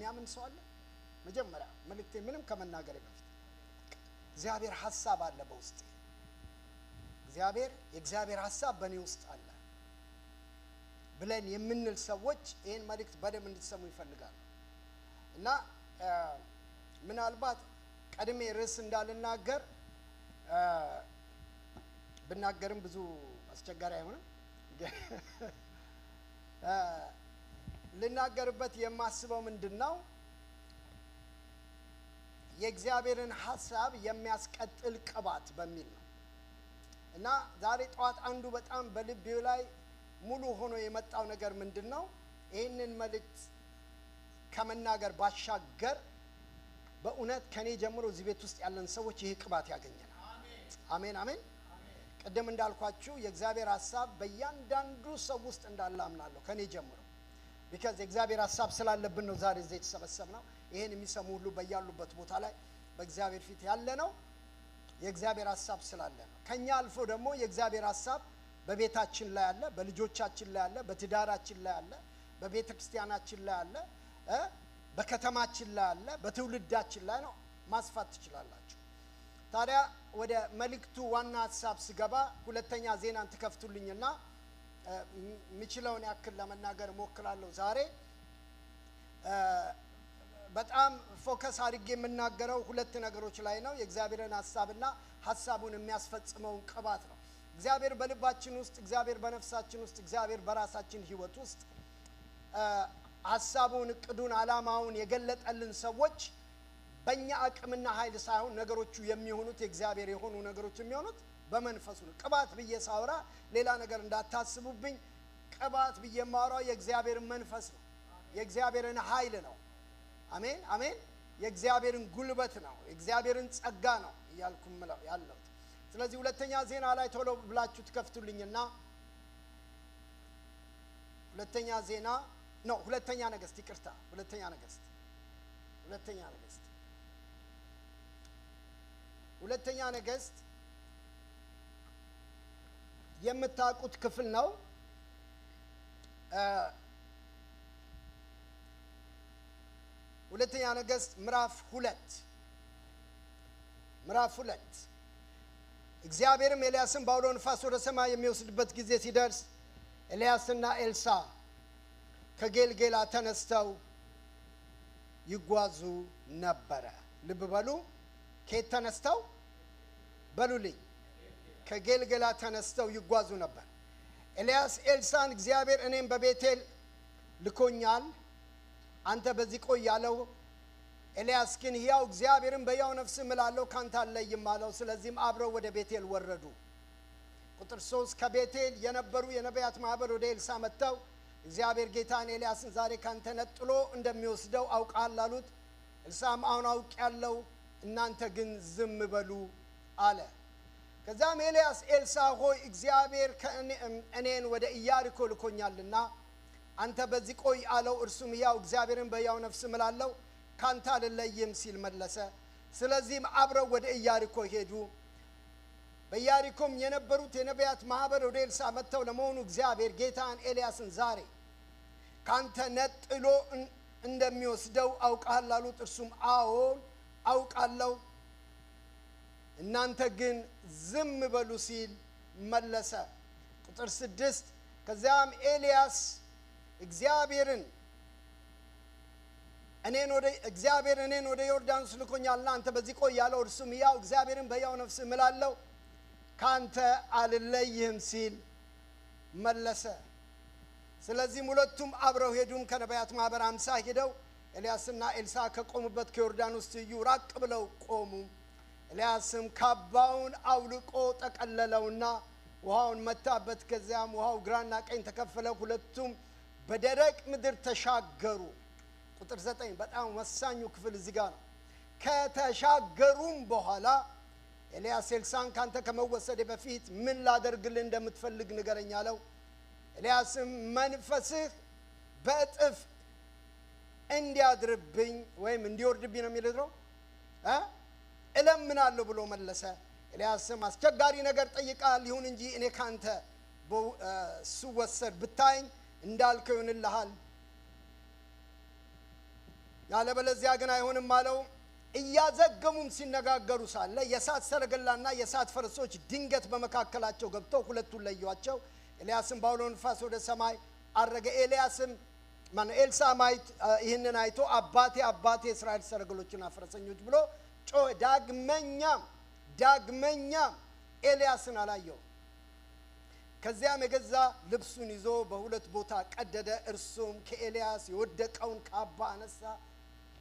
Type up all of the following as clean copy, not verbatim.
የሚያምን ሰው አለ? መጀመሪያ መልእክቴ ምንም ከመናገር በፊት እግዚአብሔር ሐሳብ አለ በውስጤ። የእግዚአብሔር ሐሳብ በእኔ ውስጥ አለ ብለን የምንል ሰዎች ይህን መልእክት በደንብ እንድትሰሙ ይፈልጋሉ። እና ምናልባት ቀድሜ ርዕስ እንዳልናገር ብናገርም ብዙ አስቸጋሪ አይሆንም። ልናገርበት የማስበው ምንድነው? የእግዚአብሔርን ሐሳብ የሚያስቀጥል ቅባት በሚል ነው። እና ዛሬ ጠዋት አንዱ በጣም በልቤው ላይ ሙሉ ሆኖ የመጣው ነገር ምንድነው? ይህንን መልእክት ከመናገር ባሻገር በእውነት ከኔ ጀምሮ እዚህ ቤት ውስጥ ያለን ሰዎች ይሄ ቅባት ያገኘናል። አሜን አሜን። ቀደም እንዳልኳችሁ የእግዚአብሔር ሐሳብ በእያንዳንዱ ሰው ውስጥ እንዳለ አምናለሁ ከኔ ጀምሮ። because የእግዚአብሔር ሐሳብ ስላለብን ነው ዛሬ እዚህ የተሰበሰብነው። ይሄን የሚሰሙ ሁሉ በያሉበት ቦታ ላይ በእግዚአብሔር ፊት ያለ ነው የእግዚአብሔር ሐሳብ ስላለ ነው። ከኛ አልፎ ደግሞ የእግዚአብሔር ሐሳብ በቤታችን ላይ አለ፣ በልጆቻችን ላይ አለ፣ በትዳራችን ላይ አለ፣ በቤተ ክርስቲያናችን ላይ አለ፣ በከተማችን ላይ አለ፣ በትውልዳችን ላይ ነው። ማስፋት ትችላላችሁ። ታዲያ ወደ መልእክቱ ዋና ሐሳብ ስገባ ሁለተኛ ዜናን ተከፍቱልኝና ምችለውን ያክል ለመናገር ሞክራለሁ። ዛሬ በጣም ፎከስ አድርጌ የምናገረው ሁለት ነገሮች ላይ ነው። የእግዚአብሔርን ሐሳብና ሐሳቡን የሚያስፈጽመውን ቅባት ነው። እግዚአብሔር በልባችን ውስጥ፣ እግዚአብሔር በነፍሳችን ውስጥ፣ እግዚአብሔር በራሳችን ህይወት ውስጥ ሐሳቡን፣ እቅዱን፣ ዓላማውን የገለጠልን ሰዎች በእኛ አቅምና ኃይል ሳይሆን ነገሮቹ የሚሆኑት የእግዚአብሔር የሆኑ ነገሮች የሚሆኑት በመንፈሱ ነው። ቅባት ብዬ ሳወራ ሌላ ነገር እንዳታስቡብኝ። ቅባት ብዬ ማወራው የእግዚአብሔርን መንፈስ ነው፣ የእግዚአብሔርን ኃይል ነው። አሜን አሜን። የእግዚአብሔርን ጉልበት ነው፣ የእግዚአብሔርን ጸጋ ነው እያልኩ ያለው። ስለዚህ ሁለተኛ ዜና ላይ ቶሎ ብላችሁ ተከፍቱልኝና ሁለተኛ ነገሥት ይቅርታ፣ ሁለተኛ ነገሥት የምታውቁት ክፍል ነው። ሁለተኛ ነገሥት ምዕራፍ 2 እግዚአብሔርም ኤልያስን ባውሎ ንፋስ ወደ ሰማይ የሚወስድበት ጊዜ ሲደርስ ኤልያስና ኤልሳ ከጌልጌላ ተነስተው ይጓዙ ነበረ። ልብ በሉ። ከየት ተነስተው? በሉልኝ። ከጌልጌላ ተነስተው ይጓዙ ነበር። ኤልያስ ኤልሳን እግዚአብሔር እኔም በቤቴል ልኮኛል፣ አንተ በዚህ ቆይ ያለው። ኤልያስ ግን ሕያው እግዚአብሔርን በሕያው ነፍስ እምላለሁ ካንተ አልለይም አለው። ስለዚህም አብረው ወደ ቤቴል ወረዱ። ቁጥር 3 ከቤቴል የነበሩ የነቢያት ማህበር ወደ ኤልሳ መጥተው እግዚአብሔር ጌታን ኤልያስን ዛሬ ካንተ ነጥሎ እንደሚወስደው አውቃል አሉት። ኤልሳም አሁን አውቄአለሁ፣ እናንተ ግን ዝም በሉ አለ። ከዛም ኤልያስ ኤልሳ ሆይ እግዚአብሔር እኔን ወደ ኢያሪኮ ልኮኛልና አንተ በዚህ ቆይ አለው። እርሱም ሕያው እግዚአብሔርን በሕያው ነፍስ እምላለሁ ካንተ አልለይም ሲል መለሰ። ስለዚህም አብረው ወደ ኢያሪኮ ሄዱ። በኢያሪኮም የነበሩት የነቢያት ማህበር ወደ ኤልሳ መጥተው ለመሆኑ እግዚአብሔር ጌታን ኤልያስን ዛሬ ካንተ ነጥሎ እንደሚወስደው አውቃል አሉት። እርሱም አዎን አውቃለሁ፣ እናንተ ግን ዝም በሉ ሲል መለሰ። ቁጥር 6 ከዚያም ኤልያስ እግዚአብሔር እኔን ወደ ዮርዳኖስ ልኮኛልና አንተ በዚህ ቆይ ያለው። እርሱም ሕያው እግዚአብሔርን በሕያው ነፍስ እምላለሁ ካንተ አልለይህም ሲል መለሰ። ስለዚህም ሁለቱም አብረው ሄዱም። ከነቢያት ማህበር 50 ሄደው ኤልያስና ኤልሳ ከቆሙበት ከዮርዳኖስ ትይዩ ራቅ ብለው ቆሙ። ኤልያስም ካባውን አውልቆ ጠቀለለውና ውሃውን መታበት። ከዚያም ውሃው ግራና ቀኝ ተከፈለ፣ ሁለቱም በደረቅ ምድር ተሻገሩ። ቁጥር 9 በጣም ወሳኙ ክፍል እዚህ ጋር ነው። ከተሻገሩም በኋላ ኤልያስ ኤልሳን ካንተ ከመወሰደ በፊት ምን ላደርግልህ እንደምትፈልግ ንገረኝ አለው። ኤልያስም መንፈስህ በእጥፍ እንዲያድርብኝ ወይም እንዲወርድብኝ ነው የሚለው እለምናለሁ ብሎ መለሰ። ኤልያስም አስቸጋሪ ነገር ጠይቃል፣ ይሁን እንጂ እኔ ካንተ ስወሰድ ብታይኝ እንዳልከው ይሆንልሃል ያለበለዚያ ግን አይሆንም አለው። እያዘገሙም ሲነጋገሩ ሳለ የእሳት ሰረገላና የእሳት ፈረሶች ድንገት በመካከላቸው ገብተው ሁለቱን ለዩአቸው። ኤልያስም ባውሎ ንፋስ ወደ ሰማይ አረገ። ኤልሳዕም ይህንን አይቶ አባቴ አባቴ የእስራኤል ሰረገሎችና ፈረሰኞች ብሎ ጮኸ። ዳግመኛም ኤልያስን አላየው። ከዚያም የገዛ ልብሱን ይዞ በሁለት ቦታ ቀደደ። እርሱም ከኤልያስ የወደቀውን ካባ አነሳ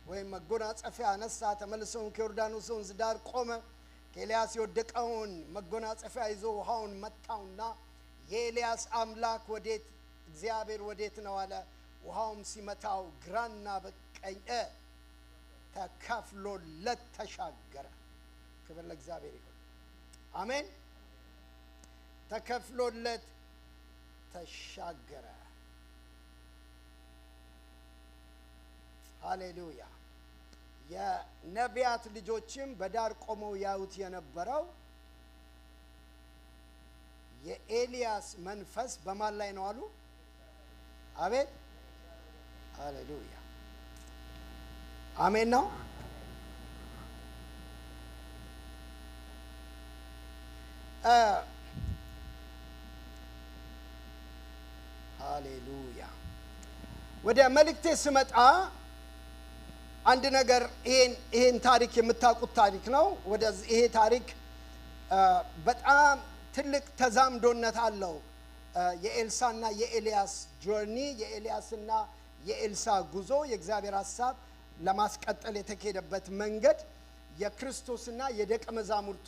ወይም መጎናጸፊያ አነሳ። ተመልሶም ከዮርዳኖስ ወንዝ ዳር ቆመ። ከኤልያስ የወደቀውን መጎናጸፊያ ይዞ ውሃውን መታውና የኤልያስ አምላክ ወዴት እግዚአብሔር ወዴት ነው አለ። ውሃውም ሲመታው ግራና በቀኝ ተከፍሎለት ተሻገረ። ክብር ለእግዚአብሔር ይሁን። አሜን። ተከፍሎለት ተሻገረ። ሃሌሉያ። የነቢያት ልጆችም በዳር ቆመው ያዩት የነበረው የኤልያስ መንፈስ በማን ላይ ነው አሉ? አቤት። ሃሌሉያ። አሜን ነው። ሃሌሉያ። ወደ መልእክቴ ስመጣ አንድ ነገር ይሄን ታሪክ የምታውቁት ታሪክ ነው። ይሄ ታሪክ በጣም ትልቅ ተዛምዶነት አለው። የኤልሳና የኤልያስ ጆርኒ፣ የኤልያስና የኤልሳ ጉዞ፣ የእግዚአብሔር ሐሳብ ለማስቀጠል የተካሄደበት መንገድ፣ የክርስቶስና የደቀ መዛሙርቱ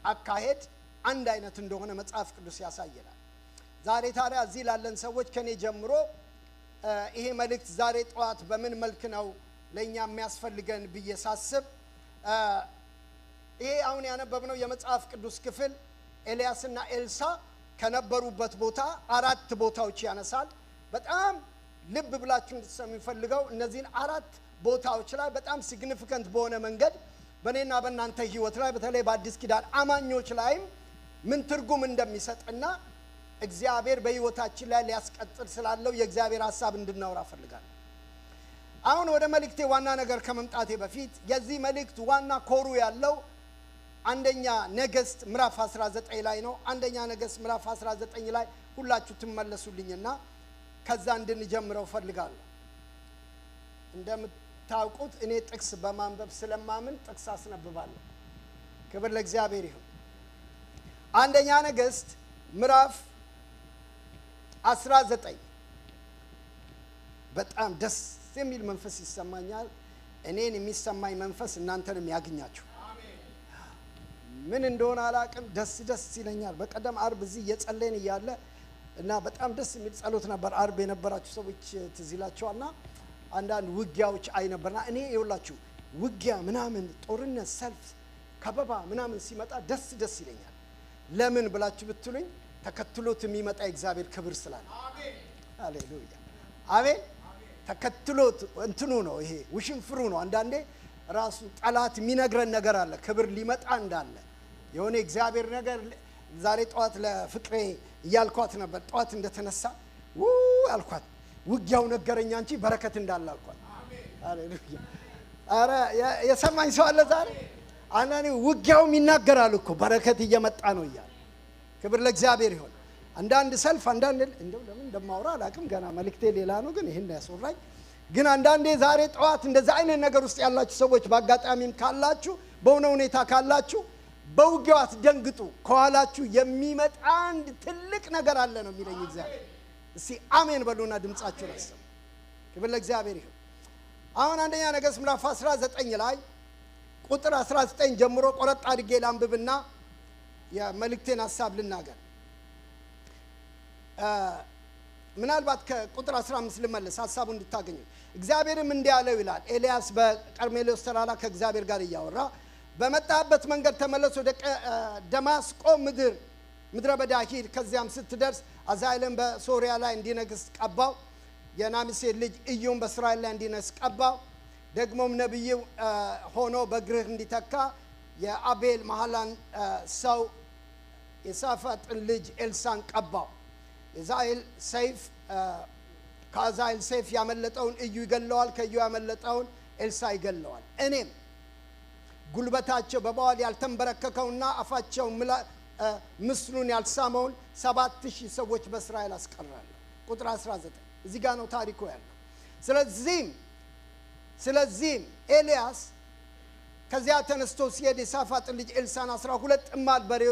አካሄድ አንድ አይነት እንደሆነ መጽሐፍ ቅዱስ ያሳየናል። ዛሬ ታዲያ እዚህ ላለን ሰዎች ከኔ ጀምሮ ይሄ መልእክት ዛሬ ጠዋት በምን መልክ ነው ለኛ የሚያስፈልገን ብዬ ሳስብ ይሄ አሁን ያነበብነው የመጽሐፍ ቅዱስ ክፍል ኤልያስና ኤልሳ ከነበሩበት ቦታ አራት ቦታዎች ያነሳል። በጣም ልብ ብላችሁ እንድትሰሙ የሚፈልገው እነዚህን አራት ቦታዎች ላይ በጣም ሲግኒፊካንት በሆነ መንገድ በእኔና በእናንተ ህይወት ላይ በተለይ በአዲስ ኪዳን አማኞች ላይም ምን ትርጉም እንደሚሰጥና እግዚአብሔር በህይወታችን ላይ ሊያስቀጥል ስላለው የእግዚአብሔር ሐሳብ እንድናወራ ፈልጋለሁ። አሁን ወደ መልእክቴ ዋና ነገር ከመምጣቴ በፊት የዚህ መልእክት ዋና ኮሩ ያለው አንደኛ ነገሥት ምዕራፍ 19 ላይ ነው። አንደኛ ነገሥት ምዕራፍ 19 ላይ ሁላችሁ ትመለሱልኝና ከዛ እንድንጀምረው ፈልጋለሁ። እንደምታውቁት እኔ ጥቅስ በማንበብ ስለማምን ጥቅስ አስነብባለሁ። ክብር ለእግዚአብሔር ይሁን። አንደኛ ነገሥት ምዕራፍ 19 በጣም ደስ የሚል መንፈስ ይሰማኛል። እኔን የሚሰማኝ መንፈስ እናንተንም ያግኛችሁ። ምን እንደሆነ አላቅም፣ ደስ ይለኛል። በቀደም አርብ እዚህ እየጸለይን እያለ እና በጣም ደስ የሚል ጸሎት ነበር። አርብ የነበራችሁ ሰዎች ትዝ ይላችኋልና አንዳንድ ውጊያዎች አይ ነበርና እኔ ይኸውላችሁ ውጊያ ምናምን ጦርነት፣ ሰልፍ፣ ከበባ ምናምን ሲመጣ ደስ ይለኛል። ለምን ብላችሁ ብትሉኝ ተከትሎት የሚመጣ የእግዚአብሔር ክብር ስላለ። አሜን ሃሌሉያ አሜን። ተከትሎት እንትኑ ነው፣ ይሄ ውሽንፍሩ ነው። አንዳንዴ ራሱ ጠላት የሚነግረን ነገር አለ፣ ክብር ሊመጣ እንዳለ የሆነ እግዚአብሔር ነገር። ዛሬ ጠዋት ለፍቅሬ እያልኳት ነበር። ጠዋት እንደተነሳ አልኳት ውጊያው ነገረኛ እንጂ በረከት እንዳለ አልኳት። ሃሌሉያ። አረ የሰማኝ ሰው አለ ዛሬ? አንዳንዴ ውጊያውም ይናገራል እኮ በረከት እየመጣ ነው እያለ። ክብር ለእግዚአብሔር ይሁን። አንዳንድ ሰልፍ አንዳንድ እንደው ለምን እንደማወራ አላውቅም፣ ገና መልእክቴ ሌላ ነው፣ ግን ይሄን ያስወራኝ። ግን አንዳንዴ ዛሬ ጠዋት እንደዛ አይነት ነገር ውስጥ ያላችሁ ሰዎች በአጋጣሚም ካላችሁ በሆነ ሁኔታ ካላችሁ በውጊያው አትደንግጡ። ከኋላችሁ የሚመጣ አንድ ትልቅ ነገር አለ ነው የሚለኝ እግዚአብሔር። እስቲ አሜን በሉና ድምጻችሁ አሰሙ። ክብር ለእግዚአብሔር ይሁን። አሁን አንደኛ ነገሥት ምዕራፍ 19 ላይ ቁጥር 19 ጀምሮ ቆረጥ አድርጌ ላንብብና የመልእክቴን ሐሳብ ልናገር። ምናልባት ከቁጥር 15 ልመለስ ሐሳቡን እንድታገኙ። እግዚአብሔርም እንዲህ አለው ይላል። ኤልያስ በቀርሜሎስ ተራራ ከእግዚአብሔር ጋር እያወራ በመጣበት መንገድ ተመለስ፣ ወደ ደማስቆ ምድረ በዳ ሂድ። ከዚያም ስትደርስ አዛሄልን በሶሪያ ላይ እንዲነግስ ቀባው። የናምሴን ልጅ ኢዩን በእስራኤል ላይ እንዲነግስ ቀባው። ደግሞም ነቢይ ሆኖ በእግርህ እንዲተካ የአቤል መሐላን ሰው የሳፋጥን ልጅ ኤልሳን ቀባው። ከአዛሄል ሰይፍ ያመለጠውን ኢዩ ይገለዋል፣ ከኢዩ ያመለጠውን ኤልሳ ይገለዋል። እኔም ጉልበታቸው በበዓል ያልተንበረከከውና አፋቸው ምስሉን ያልሳመውን 7000 ሰዎች በእስራኤል አስቀራለሁ። ቁጥር 19 እዚህ ጋር ነው ታሪኩ ያለው። ስለዚህም ኤልያስ ከዚያ ተነስቶ ሲሄድ የሳፋጥ ልጅ ኤልሳን 12 ጥማድ በሬ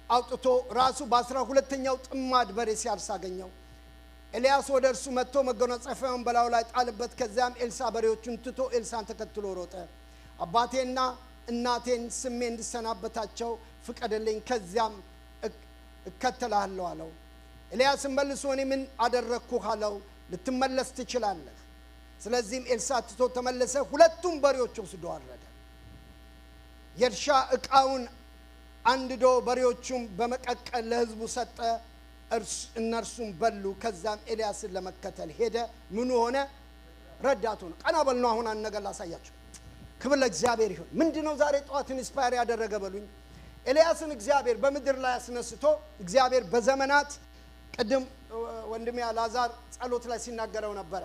አውጥቶ ራሱ በ12ኛው ጥማድ በሬ ሲያርስ አገኘው። ኤልያስ ወደ እርሱ መጥቶ መጎናጸፊያውን በላዩ ላይ ጣለበት። ከዚያም ኤልሳ በሬዎቹን ትቶ ኤልሳን ተከትሎ ሮጠ። አባቴና እናቴን ስሜ እንድሰናበታቸው ፍቀድልኝ፣ ከዚያም እከተልሃለሁ አለው። ኤልያስም መልሶ እኔ ምን አደረግኩህ አለው። ልትመለስ ትችላለህ። ስለዚህም ኤልሳ ትቶ ተመለሰ። ሁለቱም በሬዎች ወስዶ አረደ። የእርሻ ዕቃውን አንድዶ በሬዎቹም በመቀቀል ለሕዝቡ ሰጠ። እነርሱም በሉ። ከዛም ኤልያስን ለመከተል ሄደ። ምኑ ሆነ? ረዳቱ ነው። ቀና በል ነው። አሁን አንድ ነገር ላሳያችሁ። ክብር ለእግዚአብሔር ይሁን። ምንድነው ዛሬ ጠዋት ኢንስፓየር ያደረገ በሉኝ? ኤልያስን እግዚአብሔር በምድር ላይ አስነስቶ እግዚአብሔር በዘመናት ቅድም ወንድሜ አልዓዛር ጸሎት ላይ ሲናገረው ነበረ።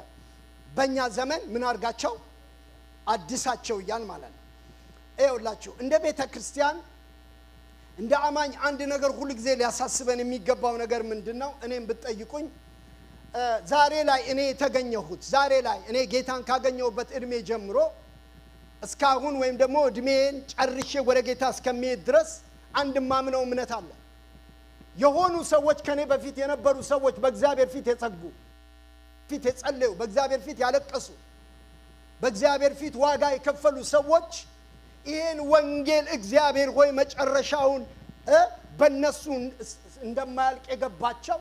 በእኛ ዘመን ምን አድርጋቸው? አድሳቸው እያል ማለት ነው። ይኸውላችሁ እንደ ቤተ ክርስቲያን እንደ አማኝ አንድ ነገር ሁሉ ጊዜ ሊያሳስበን የሚገባው ነገር ምንድነው? እኔም ብትጠይቁኝ ዛሬ ላይ እኔ የተገኘሁት ዛሬ ላይ እኔ ጌታን ካገኘሁበት እድሜ ጀምሮ እስካሁን ወይም ደግሞ እድሜን ጨርሼ ወደ ጌታ እስከሚሄድ ድረስ አንድ ማምነው እምነት አለ። የሆኑ ሰዎች ከኔ በፊት የነበሩ ሰዎች በእግዚአብሔር ፊት የጸጉ ፊት የጸለዩ በእግዚአብሔር ፊት ያለቀሱ በእግዚአብሔር ፊት ዋጋ የከፈሉ ሰዎች ይሄን ወንጌል እግዚአብሔር ሆይ መጨረሻውን በእነሱ እንደማያልቅ የገባቸው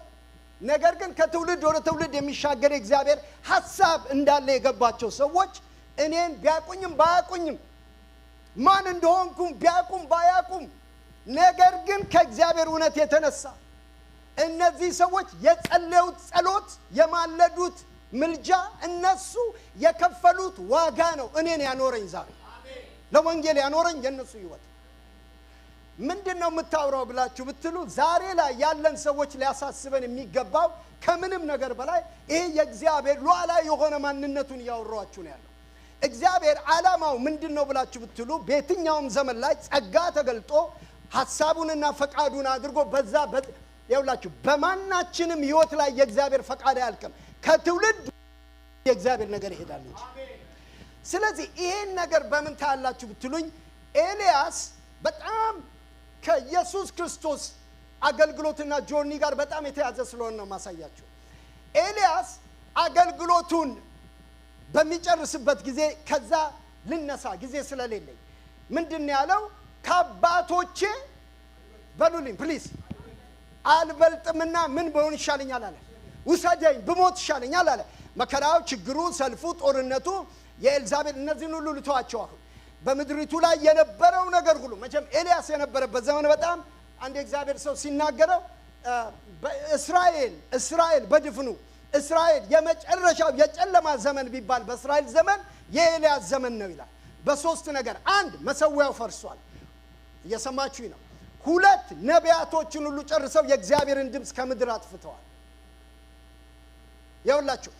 ነገር ግን ከትውልድ ወደ ትውልድ የሚሻገር እግዚአብሔር ሐሳብ እንዳለ የገባቸው ሰዎች እኔን ቢያቁኝም ባያቁኝም ማን እንደሆንኩም ቢያቁም ባያቁም ነገር ግን ከእግዚአብሔር እውነት የተነሳ እነዚህ ሰዎች የጸለዩት ጸሎት የማለዱት ምልጃ እነሱ የከፈሉት ዋጋ ነው እኔን ያኖረኝ ዛሬ ለወንጌል ያኖረኝ የነሱ ህይወት። ምንድነው የምታወራው ብላችሁ ብትሉ ዛሬ ላይ ያለን ሰዎች ሊያሳስበን የሚገባው ከምንም ነገር በላይ ይሄ የእግዚአብሔር ሉዓላዊ የሆነ ማንነቱን ያወራችሁ ነው ያለው። እግዚአብሔር ዓላማው ምንድነው ብላችሁ ብትሉ በየትኛውም ዘመን ላይ ጸጋ ተገልጦ ሐሳቡንና ፈቃዱን አድርጎ በዛ ይኸውላችሁ በማናችንም ህይወት ላይ የእግዚአብሔር ፈቃድ አያልቅም። ከትውልድ የእግዚአብሔር ነገር ይሄዳል እንጂ። ስለዚህ ይሄን ነገር በምን ታያላችሁ ብትሉኝ ኤልያስ በጣም ከኢየሱስ ክርስቶስ አገልግሎትና ጆርኒ ጋር በጣም የተያዘ ስለሆነ ነው ማሳያችሁ። ኤልያስ አገልግሎቱን በሚጨርስበት ጊዜ ከዛ ልነሳ ጊዜ ስለሌለኝ ምንድነው ያለው? ከአባቶቼ በሉልኝ ፕሊዝ አልበልጥምና ምን በሆን ይሻለኛል አለ። ውሰደኝ ብሞት ይሻለኛል አለ። መከራው፣ ችግሩ፣ ሰልፉ፣ ጦርነቱ የኤልዛቤል እነዚህን ሁሉ ልተዋቸው። አሁን በምድሪቱ ላይ የነበረው ነገር ሁሉ መቼም ኤልያስ የነበረበት ዘመን በጣም አንድ እግዚአብሔር ሰው ሲናገረው እስራኤል በድፍኑ እስራኤል የመጨረሻው የጨለማ ዘመን ቢባል በእስራኤል ዘመን የኤልያስ ዘመን ነው ይላል። በሶስት ነገር፣ አንድ መሰዊያው ፈርሷል፣ እየሰማችሁኝ ነው። ሁለት ነቢያቶችን ሁሉ ጨርሰው የእግዚአብሔርን ድምፅ ከምድር አጥፍተዋል። ይኸውላችሁ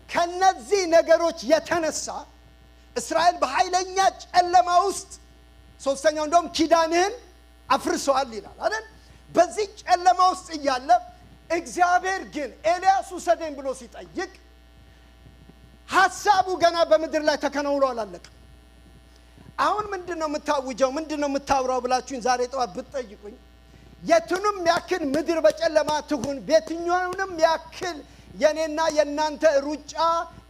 ከነዚህ ነገሮች የተነሳ እስራኤል በኃይለኛ ጨለማ ውስጥ ሶስተኛው እንደውም ኪዳንህን አፍርሰዋል ይላል አይደል? በዚህ ጨለማ ውስጥ እያለ እግዚአብሔር ግን ኤልያስ ውሰደኝ ብሎ ሲጠይቅ ሐሳቡ ገና በምድር ላይ ተከናውኖ አላለቀም። አሁን ምንድነው የምታውጀው? ምንድነው የምታወራው ብላችሁኝ ዛሬ ጠዋት ብትጠይቁኝ የቱንም ያክል ምድር በጨለማ ትሁን በየትኛውንም ያክል የኔና የናንተ ሩጫ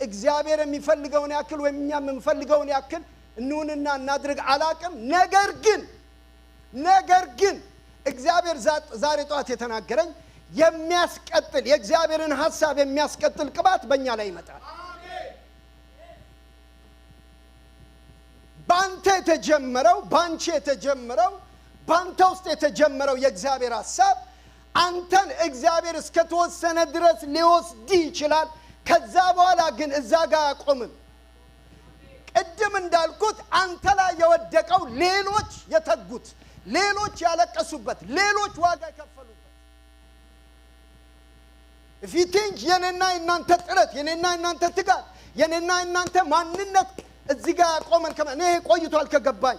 እግዚአብሔር የሚፈልገውን ያክል ወይም እኛ የምንፈልገውን ያክል እንሁንና እናድርግ አላቅም። ነገር ግን እግዚአብሔር ዛሬ ጠዋት የተናገረኝ የሚያስቀጥል የእግዚአብሔርን ሐሳብ የሚያስቀጥል ቅባት በእኛ ላይ ይመጣል። ባንተ የተጀመረው ባንቺ የተጀመረው ባንተ ውስጥ የተጀመረው የእግዚአብሔር ሐሳብ አንተን እግዚአብሔር እስከተወሰነ ድረስ ሊወስድ ይችላል። ከዛ በኋላ ግን እዛ ጋር አቆምም። ቅድም እንዳልኩት አንተ ላይ የወደቀው ሌሎች የተጉት፣ ሌሎች ያለቀሱበት፣ ሌሎች ዋጋ የከፈሉበት if you think የኔና እናንተ ጥረት የኔና እናንተ ትጋት የኔና እናንተ ማንነት እዚህ ጋር ቆመን እኔ ቆይቷል ከገባኝ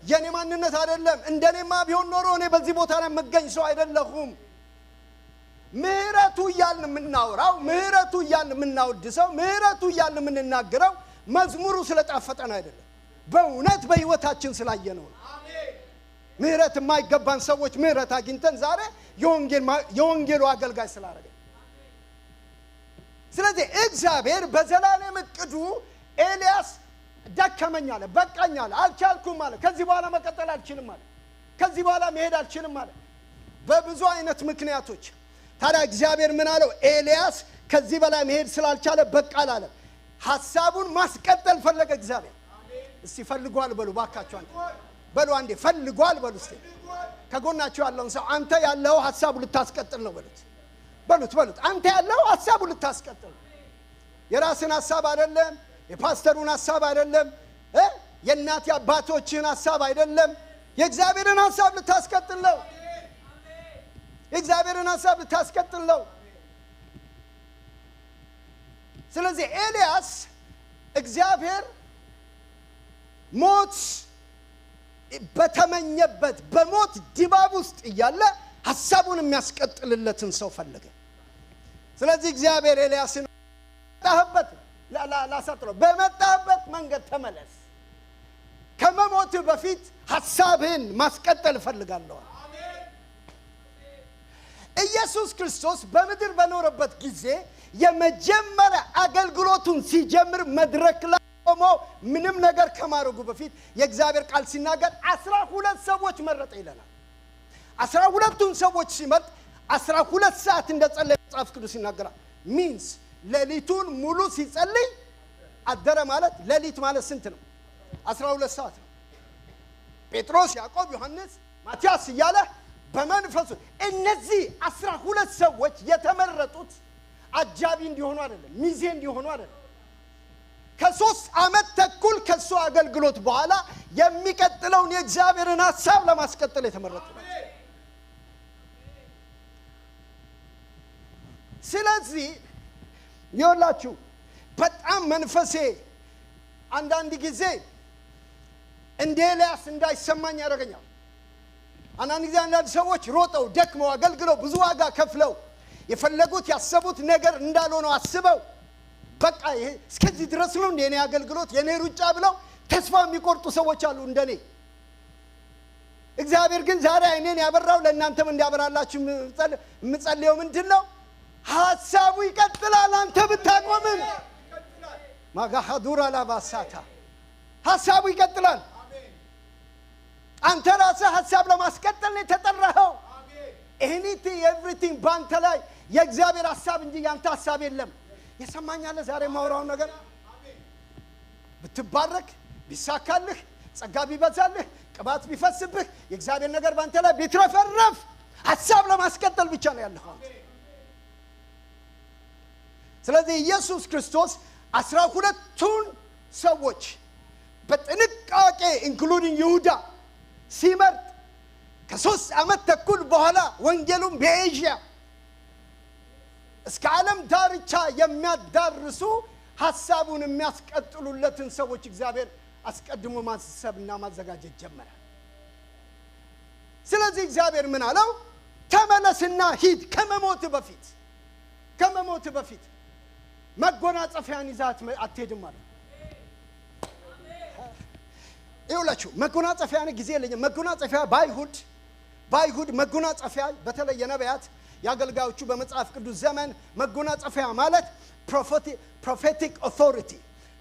የኔ ማንነት አይደለም እንደኔማ ቢሆን ኖሮ እኔ በዚህ ቦታ ላይ መገኝ ሰው አይደለሁም ምህረቱ እያልን የምናወራው ምህረቱ እያልን የምናወድሰው ምህረቱ እያልን የምንናገረው መዝሙሩ ስለጣፈጠን አይደለም በእውነት በህይወታችን ስላየነው አሜን ምህረት የማይገባን ሰዎች ምህረት አግኝተን ዛሬ የወንጌሉ አገልጋይ ስላደረገ ስለዚህ እግዚአብሔር በዘላለም እቅዱ ኤልያስ ደከመኝ አለ በቃኝ አለ አልቻልኩም አለ ከዚህ በኋላ መቀጠል አልችልም አለ ከዚህ በኋላ መሄድ አልችልም አለ በብዙ አይነት ምክንያቶች ታዲያ እግዚአብሔር ምን አለው ኤልያስ ከዚህ በላይ መሄድ ስላልቻለ በቃ አለ ሐሳቡን ማስቀጠል ፈለገ እግዚአብሔር እስቲ ፈልጓል በሉ ባካችሁ አንተ በሉ አንዴ ፈልጓል በሉ እስቲ ከጎናችሁ ያለውን ሰው አንተ ያለው ሐሳቡ ልታስቀጥል ነው በሉት አንተ ያለው ሐሳቡ ልታስቀጥል የራስን ሐሳብ አይደለም የፓስተሩን ሐሳብ አይደለም የእናት ያባቶችን ሐሳብ አይደለም የእግዚአብሔርን ሐሳብ ልታስቀጥል ነው የእግዚአብሔርን ሐሳብ ልታስቀጥል ነው ስለዚህ ኤልያስ እግዚአብሔር ሞት በተመኘበት በሞት ድባብ ውስጥ እያለ ሐሳቡን የሚያስቀጥልለትን ሰው ፈለገ ስለዚህ እግዚአብሔር ኤልያስን መጣህበት ላሳጥረው በመጣህበት መንገድ ተመለስ ከመሞት በፊት ሐሳብህን ማስቀጠል ፈልጋለሁ ኢየሱስ ክርስቶስ በምድር በኖረበት ጊዜ የመጀመሪያ አገልግሎቱን ሲጀምር መድረክ ላይ ቆሞ ምንም ነገር ከማድረጉ በፊት የእግዚአብሔር ቃል ሲናገር 12 ሰዎች መረጠ ይለናል 12ቱን ሰዎች ሲመርጥ 12 ሰዓት እንደጸለየ መጽሐፍ ቅዱስ ይናገራል ሚንስ ሌሊቱን ሙሉ ሲጸልይ አደረ ማለት ሌሊት ማለት ስንት ነው 12 ሰዓት ነው ጴጥሮስ ያዕቆብ ዮሐንስ ማቲያስ እያለ በመንፈሱ እነዚህ 12 ሰዎች የተመረጡት አጃቢ እንዲሆኑ አይደለም ሚዜ እንዲሆኑ አይደለም ከ3 ዓመት ተኩል ከሱ አገልግሎት በኋላ የሚቀጥለውን የእግዚአብሔርን ሐሳብ ለማስቀጠል የተመረጡ ናቸው ስለዚህ ይኸውላችሁ በጣም መንፈሴ አንዳንድ ጊዜ እንደ ኤልያስ እንዳይሰማኝ ያደርገኛል አንዳንድ ጊዜ አንዳንድ ሰዎች ሮጠው ደክመው አገልግለው ብዙ ዋጋ ከፍለው የፈለጉት ያሰቡት ነገር እንዳልሆነ አስበው በቃ ይሄ እስከዚህ ድረስ ነው እንደኔ አገልግሎት የኔ ሩጫ ብለው ተስፋ የሚቆርጡ ሰዎች አሉ እንደኔ እግዚአብሔር ግን ዛሬ አይኔን ያበራው ለእናንተም እንዲያበራላችሁ የምጸልየው ምንድነው ሐሳቡ ይቀጥላል አንተ ብታቆምም ማጋሐዱራ ላባሳታ ሐሳቡ ይቀጥላል አንተ ራስህ ሐሳብ ለማስቀጠል ነው የተጠራኸው anything everything ባንተ ላይ የእግዚአብሔር ሐሳብ እንጂ ያንተ ሐሳብ የለም የሰማኛለ ዛሬ ማውራው ነገር ብትባረክ ቢሳካልህ ጸጋ ቢበዛልህ ቅባት ቢፈስብህ የእግዚአብሔር ነገር ባንተ ላይ ቢትረፈረፍ ሐሳብ ለማስቀጠል ብቻ ነው ያለው ስለዚህ ኢየሱስ ክርስቶስ 12ቱን ሰዎች በጥንቃቄ ኢንክሉዲንግ ይሁዳ ሲመርጥ ከ3 ዓመት ተኩል በኋላ ወንጌሉን በኤዥያ እስከ ዓለም ዳርቻ የሚያዳርሱ ሐሳቡን የሚያስቀጥሉለትን ሰዎች እግዚአብሔር አስቀድሞ ማሰብና ማዘጋጀት ጀመረ ስለዚህ እግዚአብሔር ምን አለው ተመለስና ሂድ ከመሞት በፊት መጎናጸፊያን ይዛት አትሄድም ማለት ይኸውላችሁ መጎናጸፊያን ጊዜ የለኝም መጎናጸፊያ ባይሁድ መጎናጸፊያ በተለይ የነቢያት ያገልጋዮቹ በመጽሐፍ ቅዱስ ዘመን መጎናጸፊያ ማለት ፕሮፌቲክ ኦቶሪቲ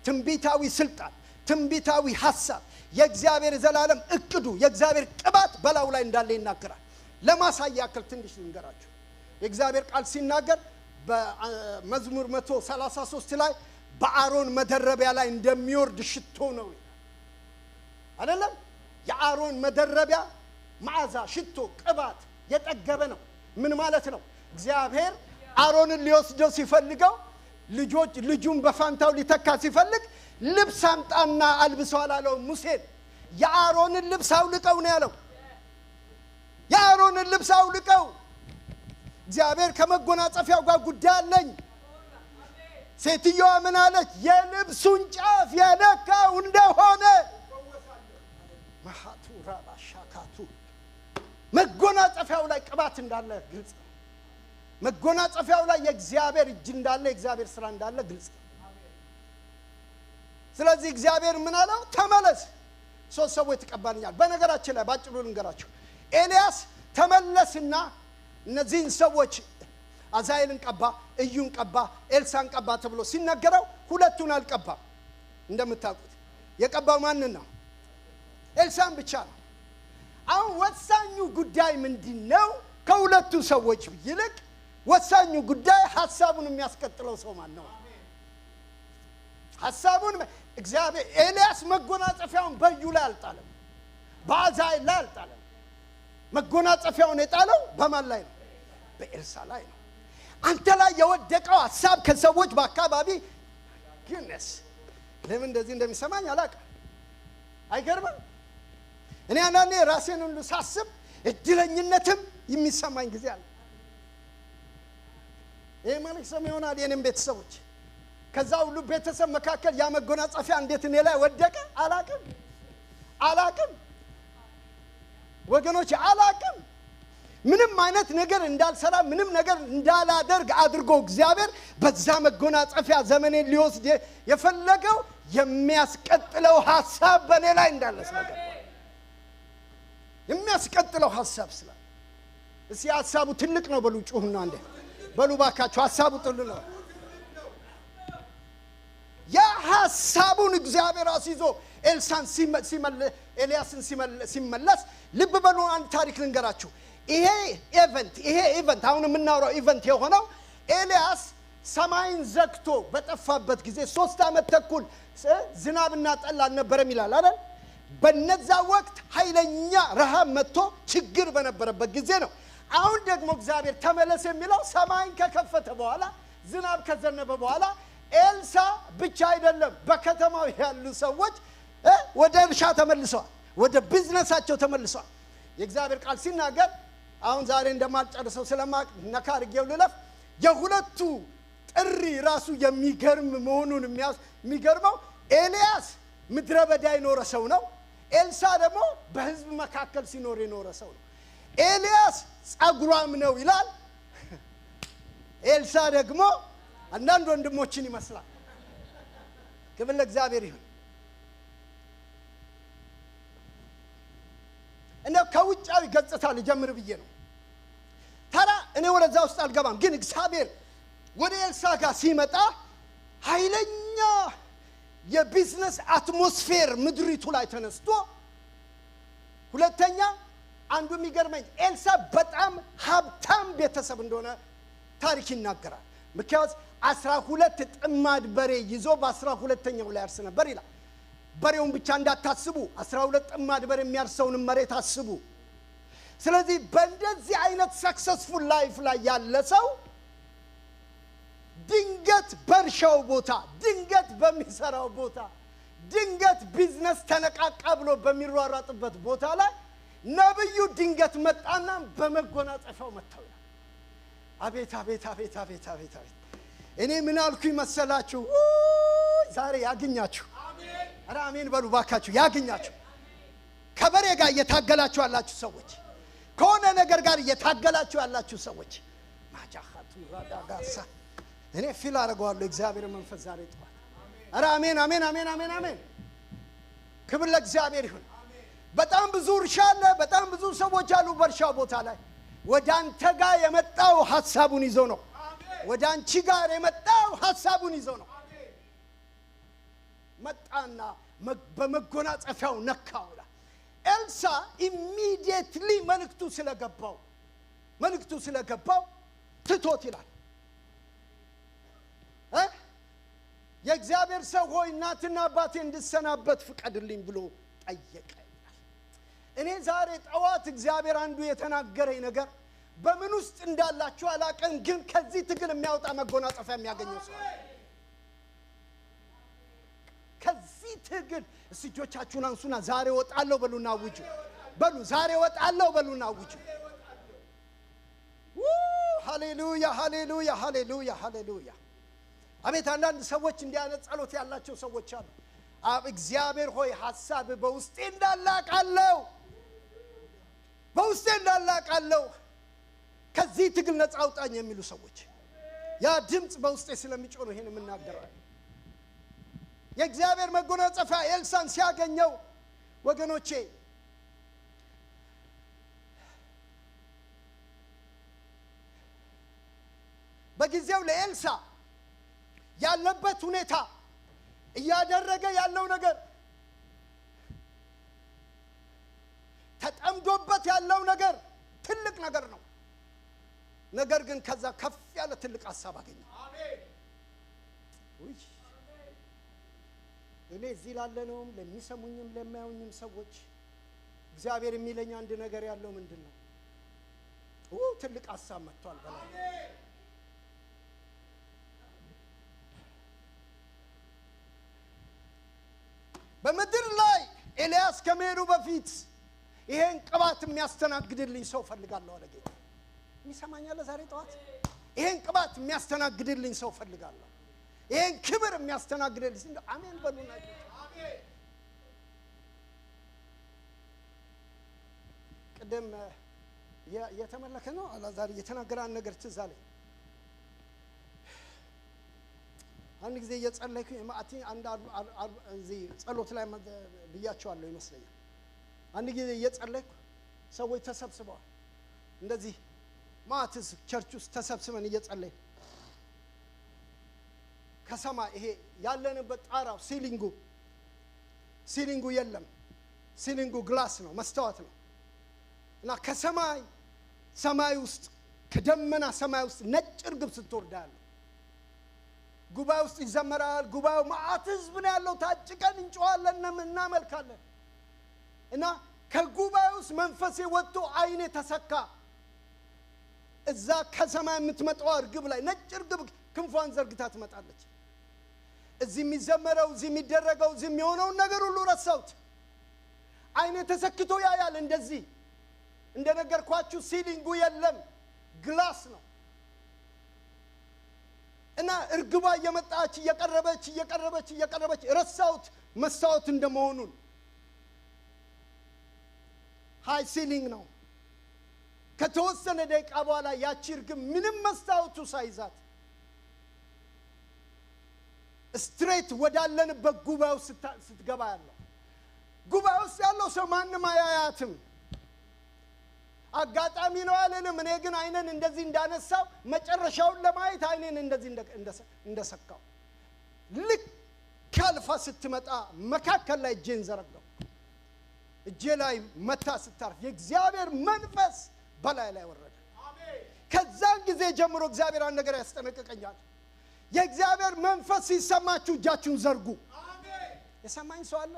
ትንቢታዊ ስልጣን ትንቢታዊ ሐሳብ የእግዚአብሔር ዘላለም እቅዱ የእግዚአብሔር ቅባት በላው ላይ እንዳለ ይናገራል ለማሳያ ያክል ትንሽ ልንገራችሁ የእግዚአብሔር ቃል ሲናገር በመዝሙር 133 ላይ በአሮን መደረቢያ ላይ እንደሚወርድ ሽቶ ነው አይደለም የአሮን መደረቢያ መዓዛ ሽቶ ቅባት የጠገበ ነው ምን ማለት ነው እግዚአብሔር አሮንን ሊወስደው ሲፈልገው ልጁን በፋንታው ሊተካ ሲፈልግ ልብስ አምጣና አልብሰው አላለው ሙሴን የአሮንን ልብስ አውልቀው ነው ያለው የአሮንን ልብስ አውልቀው እግዚአብሔር ከመጎናጸፊያው ጋር ጉዳይ አለኝ ሴትዮዋ ምን አለች? የልብሱን ጫፍ የነካው እንደሆነ ማሃቱ ራባሻካቱ መጎናጸፊያው ላይ ቅባት እንዳለ ግልጽ ነው። መጎናጸፊያው ላይ የእግዚአብሔር እጅ እንዳለ የእግዚአብሔር ሥራ እንዳለ ግልጽ ነው። ስለዚህ እግዚአብሔር ምን አለው? ተመለስ። ሶስት ሰዎች ተቀባልኛል። በነገራችን ላይ ባጭሩ ልንገራችሁ። ኤልያስ ተመለስና እነዚህን ሰዎች አዛኤልን ቀባ፣ እዩን ቀባ፣ ኤልሳን ቀባ ተብሎ ሲነገረው ሁለቱን አልቀባም። እንደምታውቁት የቀባው ማንን ነው? ኤልሳን ብቻ ነው። አሁን ወሳኙ ጉዳይ ምንድነው? ከሁለቱ ሰዎች ይልቅ ወሳኙ ጉዳይ ሐሳቡን የሚያስቀጥለው ሰው ማን ነው? ሐሳቡን እግዚአብሔር ኤልያስ መጎናጸፊያውን በዩ ላይ አልጣለም፣ በአዛኤል ላይ አልጣለም። መጎናጸፊያውን የጣለው በማን ላይ ነው? በኤልሳ ላይ ነው። አንተ ላይ የወደቀው ሐሳብ ከሰዎች በአካባቢ ግነስ ለምን እንደዚህ እንደሚሰማኝ አላውቅም። አይገርምም? እኔ አንዳንዴ ራሴን ሁሉ ሳስብ እድለኝነትም የሚሰማኝ ጊዜ አለ። ይሄ ማለት ሰው ይሆናል የኔም ቤተሰቦች ከዛ ሁሉ ቤተሰብ መካከል ያ መጎናጸፊያ እንዴት እኔ ላይ ወደቀ አላውቅም ወገኖች፣ አላውቅም። ምንም አይነት ነገር እንዳልሰራ ምንም ነገር እንዳላደርግ አድርጎ እግዚአብሔር በዛ መጎናጸፊያ ዘመኔን ሊወስድ የፈለገው የሚያስቀጥለው ሐሳብ በኔ ላይ እንዳለስ ነገር የሚያስቀጥለው ሐሳብ ስላለ እስኪ ሐሳቡ ትልቅ ነው በሉ፣ ጩሁና እንደ በሉ ባካችሁ፣ ሐሳቡ ትልቅ ነው። ያ ሐሳቡን እግዚአብሔር አስይዞ ኤልያስን ሲመለስ ልብ በሉ። አንድ ታሪክ ልንገራችሁ። ይሄ ኢቨንት አሁን የምናወራው ኢቨንት የሆነው ኤልያስ ሰማይን ዘግቶ በጠፋበት ጊዜ 3 ዓመት ተኩል ዝናብና ጠል አልነበረም ይላል አይደል? በነዛ ወቅት ኃይለኛ ረሃብ መጥቶ ችግር በነበረበት ጊዜ ነው። አሁን ደግሞ እግዚአብሔር ተመለስ የሚለው ሰማይን ከከፈተ በኋላ ዝናብ ከዘነበ በኋላ ኤልሳ ብቻ አይደለም፣ በከተማው ያሉ ሰዎች ወደ እርሻ ተመልሰዋል፣ ወደ ቢዝነሳቸው ተመልሰዋል። የእግዚአብሔር ቃል ሲናገር አሁን ዛሬ እንደማልጨርሰው ስለማቅ ነካ አድርጌው ልለፍ። የሁለቱ ጥሪ ራሱ የሚገርም መሆኑን የሚገርመው ኤልያስ ምድረ በዳ የኖረ ሰው ነው። ኤልሳ ደግሞ በሕዝብ መካከል ሲኖር የኖረ ሰው ነው። ኤልያስ ጸጉሯም ነው ይላል፣ ኤልሳ ደግሞ አንዳንድ ወንድሞችን ይመስላል። ክብር ለእግዚአብሔር ይሁን። እንደው ከውጫዊ ገጽታ ልጀምር ብዬ ነው። ታራ እኔ ወደዛ ውስጥ አልገባም፣ ግን እግዚአብሔር ወደ ኤልሳ ጋር ሲመጣ ኃይለኛ የቢዝነስ አትሞስፌር ምድሪቱ ላይ ተነስቶ፣ ሁለተኛ አንዱ የሚገርመኝ ኤልሳ በጣም ሀብታም ቤተሰብ እንደሆነ ታሪክ ይናገራል። ምክንያቱም 12 ጥማድ በሬ ይዞ በ12ኛው ላይ ያርስ ነበር ይላል። በሬውን ብቻ እንዳታስቡ፣ 12 ጥማድ በሬ የሚያርሰውን መሬት አስቡ። ስለዚህ በእንደዚህ አይነት ሰክሰስፉል ላይፍ ላይ ያለ ሰው ድንገት በእርሻው ቦታ፣ ድንገት በሚሰራው ቦታ፣ ድንገት ቢዝነስ ተነቃቃ ብሎ በሚሯሯጥበት ቦታ ላይ ነብዩ ድንገት መጣና በመጎናጸፊያው መታው ይላል። አቤት አቤት አቤት አቤት አቤት አቤት! እኔ ምን አልኩኝ መሰላችሁ? ዛሬ ያገኛችሁ። አሜን! አሜን በሉ ባካችሁ። ያገኛችሁ። ከበሬ ጋር እየታገላችሁ ያላችሁ ሰዎች፣ ከሆነ ነገር ጋር እየታገላችሁ ያላችሁ ሰዎች ማጃኻቱ ራዳጋሳ እኔ ፊል አደርገዋለሁ እግዚአብሔር መንፈስ ዛሬ ጠዋት። አሜን አሜን አሜን አሜን አሜን! ክብር ለእግዚአብሔር ይሁን። በጣም ብዙ እርሻ አለ፣ በጣም ብዙ ሰዎች አሉ በእርሻው ቦታ ላይ። ወደ አንተ ጋር የመጣው ሐሳቡን ይዞ ነው። ወደ አንቺ ጋር የመጣው ሐሳቡን ይዞ ነው። መጣና በመጎናጸፊያው ነካው። ኤልሳ ኢሚዲየትሊ መልእክቱ ስለገባው ትቶት ይላል። የእግዚአብሔር ሰው ሆይ እናትና አባቴ እንድሰናበት ፍቀድልኝ ብሎ ጠየቀ። እኔ ዛሬ ጠዋት እግዚአብሔር አንዱ የተናገረኝ ነገር በምን ውስጥ እንዳላችሁ አላቀን፣ ግን ከዚህ ትግል የሚያወጣ መጎናጸፊያ የሚያገኘው ሰው ከዚህ ትግል እጆቻችሁን አንሱና ዛሬ ወጣለሁ በሉና አውጁ። በሉ ዛሬ ወጣለሁ በሉና አውጁ። ሃሌሉያ ሃሌሉያ ሃሌሉያ ሃሌሉያ! አቤት አንዳንድ ሰዎች እንዲያነት ጸሎት ያላቸው ሰዎች አሉ። እግዚአብሔር ሆይ ሐሳብ በውስጤ እንዳላቃለው ከዚህ ትግል ነፃ አውጣኝ የሚሉ ሰዎች ያ ድምጽ በውስጤ ስለሚጮህ ነው ይሄን የምናገረው። የእግዚአብሔር መጎናጸፊያ ኤልሳን ሲያገኘው ወገኖቼ በጊዜው ለኤልሳ ያለበት ሁኔታ እያደረገ ያለው ነገር ተጠምዶበት ያለው ነገር ትልቅ ነገር ነው። ነገር ግን ከዛ ከፍ ያለ ትልቅ ሐሳብ አገኘ። አሜን። እኔ እዚህ ላለነውም ለሚሰሙኝም ለማያዩኝም ሰዎች እግዚአብሔር የሚለኝ አንድ ነገር ያለው ምንድነው? ትልቅ ሐሳብ መጥቷል በላይ በመድር ላይ ኤልያስ ከመሄዱ በፊት ይሄን ቅባት የሚያስተናግድልኝ ሰው ፈልጋለሁ አለ ጌታ። ይሰማኛል ዛሬ ጠዋት ይሄን ቅባት የሚያስተናግድልኝ ሰው ፈልጋለሁ። ይሄን ክብር የሚያስተናግድልኝ አሜን በሉና አሜን። ቀደም የተመለከ ነው አላዛር የተናገራን ነገር ትዝ አለኝ። አንድ ጊዜ እየጸለይኩ ማአቲ አንድ እዚህ ጸሎት ላይ ብያቸዋለሁ ይመስለኛል። አንድ ጊዜ እየጸለይኩ ሰዎች ተሰብስበዋል። እንደዚህ ማአትስ ቸርች ውስጥ ተሰብስበን እየጸለይን ከሰማይ ይሄ ያለንበት ጣራው ሲሊንጉ የለም። ሲሊንጉ ግላስ ነው፣ መስታወት ነው። እና ሰማይ ውስጥ ከደመና ሰማይ ውስጥ ነጭ እርግብ ስትወርድ ያለው ጉባኤ ውስጥ ይዘመራል። ጉባኤው ማአት ህዝብ ነው ያለው። ታጭቀን እንጮሃለን እናመልካለን። እና ከጉባኤ ውስጥ መንፈሴ ወጥቶ አይኔ ተሰካ። እዛ ከሰማይ የምትመጣው እርግብ ላይ ነጭ እርግብ ክንፏን ዘርግታ ትመጣለች። እዚህ የሚዘመረው እዚህ የሚደረገው እዚህ የሚሆነውን ነገር ሁሉ ረሳሁት። አይኔ ተሰክቶ ያያል። እንደዚህ እንደነገርኳችሁ ሲሊንጉ የለም፣ ግላስ ነው። እና እርግቧ እየመጣች እየቀረበች ረሳሁት መስታወት እንደመሆኑን። ሃይ ሲሊንግ ነው። ከተወሰነ ደቂቃ በኋላ ያቺ እርግብ ምንም መስታወቱ ሳይዛት ስትሬት ወዳለንበት ጉባኤው ስትገባ ያለው ጉባኤው ውስጥ ያለው ሰው ማንም አያያትም። አጋጣሚ ነው አለንም። እኔ ግን አይነን እንደዚህ እንዳነሳው መጨረሻውን ለማየት አይነን እንደዚህ እንደሰካው ልክ ካልፋ ስትመጣ መካከል ላይ እጄን ዘረጋው። እጄ ላይ መታ ስታርፍ የእግዚአብሔር መንፈስ በላይ ላይ ወረደ። አሜን። ከዛን ጊዜ ጀምሮ እግዚአብሔር አንድ ነገር ያስጠነቅቀኛል። የእግዚአብሔር መንፈስ ሲሰማችሁ እጃችሁን ዘርጉ። አሜን። የሰማኝ ሰው አለ?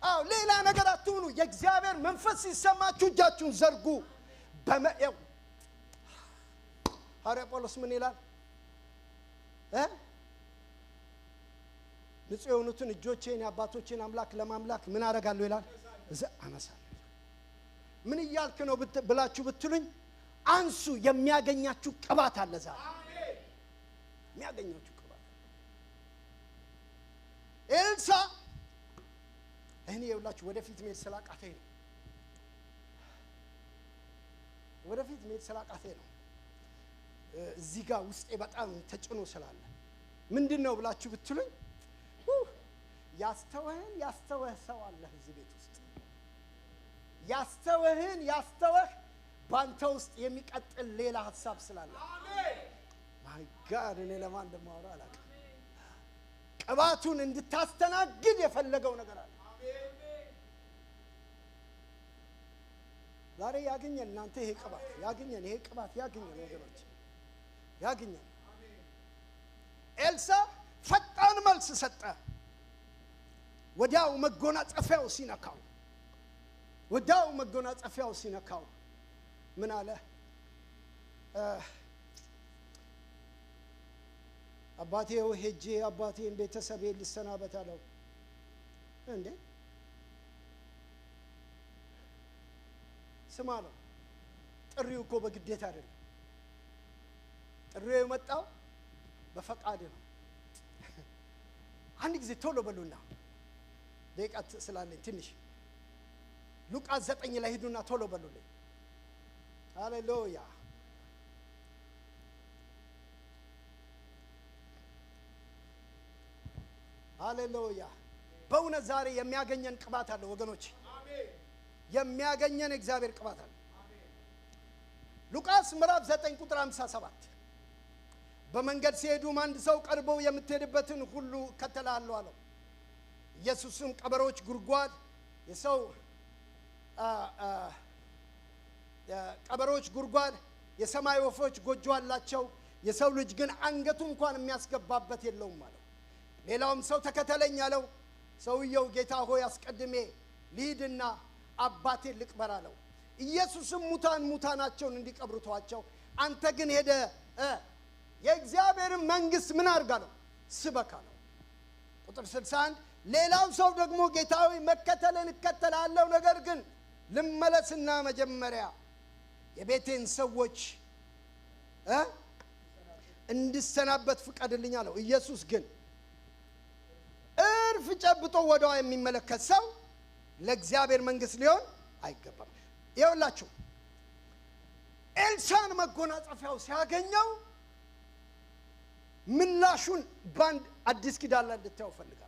አዎ፣ ሌላ ነገር አትሁኑ። የእግዚአብሔር መንፈስ ሲሰማችሁ እጃችሁን ዘርጉ። በመኤው ሐዋርያ ጳውሎስ ምን ይላል? ንጹህ የሆኑትን እጆቼን የአባቶቼን አምላክ ለማምላክ ምን አደርጋለሁ ይላል? እዛ አነሳለሁ። ምን እያልክ ነው ብላችሁ ብትሉኝ፣ አንሱ የሚያገኛችሁ ቅባት አለ። ዛሬ የሚያገኛችሁ ቅባት ኤልሳ እኔ ይውላችሁ ወደፊት መሄድ ስላቃተኝ ነው። ወደፊት መሄድ ስላቃተኝ ነው። እዚህ ጋር ውስጤ በጣም ተጭኖ ስላለ ምንድነው ብላችሁ ብትሉኝ፣ ያስተወህ ሰው አለ እዚህ ቤት ውስጥ። ያስተወህ ባንተ ውስጥ የሚቀጥል ሌላ ሐሳብ ስላለ። አሜን። ማይ ጋድ እኔ ለማን እንደማወራ አላውቅም። ቅባቱን እንድታስተናግድ የፈለገው ነገር አለ። ዛሬ ያገኘን እናንተ ይሄ ቅባት ያገኘን ወገኖች ያገኘን። ኤልሳ ፈጣን መልስ ሰጠ። ወዲያው መጎናጸፊያው ሲነካው ምን አለ? አባቴው ሄጄ አባቴን ቤተሰቤን ልሰናበት አለው። እንዴ ስማ ነው። ጥሪው እኮ በግዴታ አይደለም። ጥሪው የመጣው በፈቃድ ነው። አንድ ጊዜ ቶሎ በሉና ደቂቃት ስላለኝ ትንሽ ሉቃስ 9 ላይ ሄዱና ቶሎ በሉልኝ። ሃሌሉያ ሃሌሉያ። በእውነት ዛሬ የሚያገኘን ቅባት አለ ወገኖች፣ የሚያገኘን እግዚአብሔር ቅባት አለ። ሉቃስ ምዕራፍ 9 ቁጥር 57 በመንገድ ሲሄዱም አንድ ሰው ቀርቦ የምትሄድበትን ሁሉ እከተልሃለሁ አለው። ኢየሱስም ቀበሮች ጉድጓድ ቀበሮች ጉድጓድ የሰማይ ወፎች ጎጆ አላቸው፣ የሰው ልጅ ግን አንገቱ እንኳን የሚያስገባበት የለውም አለው። ሌላውም ሰው ተከተለኝ አለው። ሰውየው ጌታ ሆይ አስቀድሜ ልሂድና አባቴን ልቅበር አለው። ኢየሱስም ሙታናቸውን እንዲቀብሩ ተዋቸው፣ አንተ ግን ሄደ የእግዚአብሔርን መንግሥት ምን አድርግ አለው? ስበክ አለው። ቁጥር 61 ሌላው ሰው ደግሞ ጌታ ሆይ መከተልን እከተላለሁ፣ ነገር ግን ልመለስና መጀመሪያ የቤቴን ሰዎች እንድሰናበት ፍቀድልኝ አለው። ኢየሱስ ግን እርፍ ጨብጦ ወደዋ የሚመለከት ሰው ለእግዚአብሔር መንግሥት ሊሆን አይገባም። ይኸውላችሁ ኤልሳን መጎናጸፊያው ሲያገኘው ምላሹን ባንድ አዲስ ኪዳን ላይ እንድታዩ ፈልጋለሁ።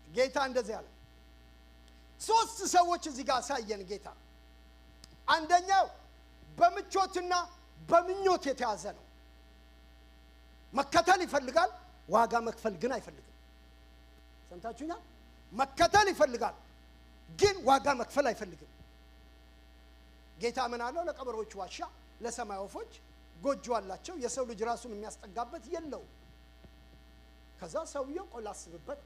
ጌታ እንደዚህ አለ። 3 ሰዎች እዚህ ጋር አሳየን ጌታ። አንደኛው በምቾትና በምኞት የተያዘ ነው። መከተል ይፈልጋል፣ ዋጋ መክፈል ግን አይፈልግም። ሰምታችሁኛል? መከተል ይፈልጋል ግን ዋጋ መክፈል አይፈልግም። ጌታ ምን አለው? ለቀበሮች ዋሻ፣ ለሰማይ ወፎች ጎጆ አላቸው፣ የሰው ልጅ ራሱን የሚያስጠጋበት የለው። ከዛ ሰውየው ቆላስብበት።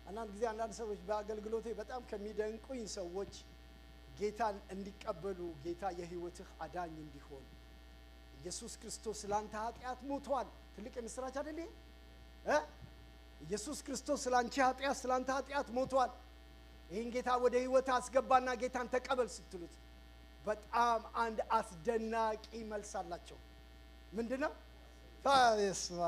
አንዳንድ ጊዜ አንዳንድ ሰዎች በአገልግሎቴ በጣም ከሚደንቁኝ ሰዎች ጌታን እንዲቀበሉ ጌታ የህይወትህ አዳኝ እንዲሆን ኢየሱስ ክርስቶስ ስላንተ ኃጢአት ሞቷል። ትልቅ ምስራች አይደል? ኢየሱስ ክርስቶስ ስላንቺ ኃጢአት ስላንተ ኃጢአት ሞቷል። ይህን ጌታ ወደ ህይወት አስገባና ጌታን ተቀበል ስትሉት በጣም አንድ አስደናቂ መልስ አላቸው። ምንድነው? ታስማ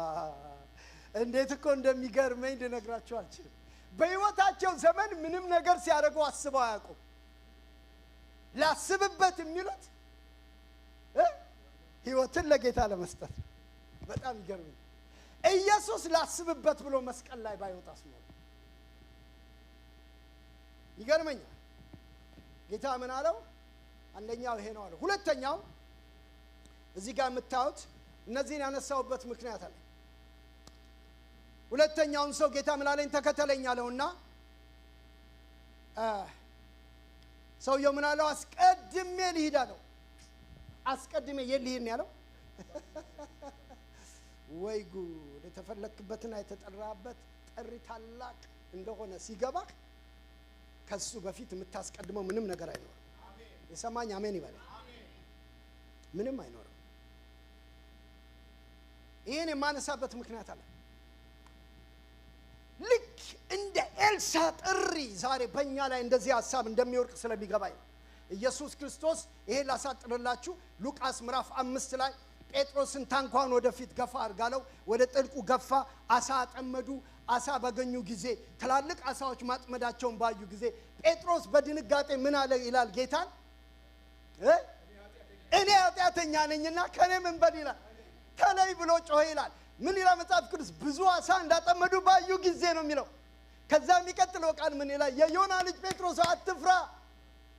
እንዴት እኮ እንደሚገርመኝ ልነግራችሁ አልችልም። በህይወታቸው ዘመን ምንም ነገር ሲያደርጉ አስበው አያውቁም። ላስብበት የሚሉት ህይወትን ለጌታ ለመስጠት በጣም ይገርመኝ። ኢየሱስ ላስብበት ብሎ መስቀል ላይ ባይወጣስ ነው ይገርመኛል። ጌታ ምን አለው? አንደኛው ይሄ ነው አለው። ሁለተኛው እዚህ ጋር የምታዩት እነዚህን ያነሳውበት ምክንያት አለ። ሁለተኛውን ሰው ጌታ ምን አለኝ? ተከተለኝ አለውና ሰውየው ምን አለው? አስቀድሜ ልሂድ አለው። አስቀድሜ ልሂድ ነው ያለው። ወይ ጉድ! የተፈለክበትና የተጠራበት ጥሪ ታላቅ እንደሆነ ሲገባህ ከሱ በፊት የምታስቀድመው ምንም ነገር አይኖርም። የሰማኝ አሜን ይበል። ምንም አይኖርም። ይሄን የማነሳበት ምክንያት አለ። ልክ እንደ ኤልሳ ጥሪ ዛሬ በእኛ ላይ እንደዚህ ሐሳብ እንደሚወርቅ ስለሚገባኝ ኢየሱስ ክርስቶስ ይሄን ላሳጥርላችሁ። ሉቃስ ምዕራፍ 5 ላይ ጴጥሮስን ታንኳን ወደፊት ገፋ አድርጋለው፣ ወደ ጥልቁ ገፋ። አሳ አጠመዱ። አሳ ባገኙ ጊዜ ትላልቅ አሳዎች ማጥመዳቸውን ባዩ ጊዜ ጴጥሮስ በድንጋጤ ምን አለ ይላል? ጌታን እኔ ኃጢአተኛ ነኝና ከኔ ምን በል ይላል? ተለይ ብሎ ጮኸ ይላል። ምን ይላል መጽሐፍ ቅዱስ? ብዙ አሳ እንዳጠመዱ ባዩ ጊዜ ነው የሚለው። ከዛ የሚቀጥለው ቃል ምን ይላል? የዮና ልጅ ጴጥሮስ አትፍራ፣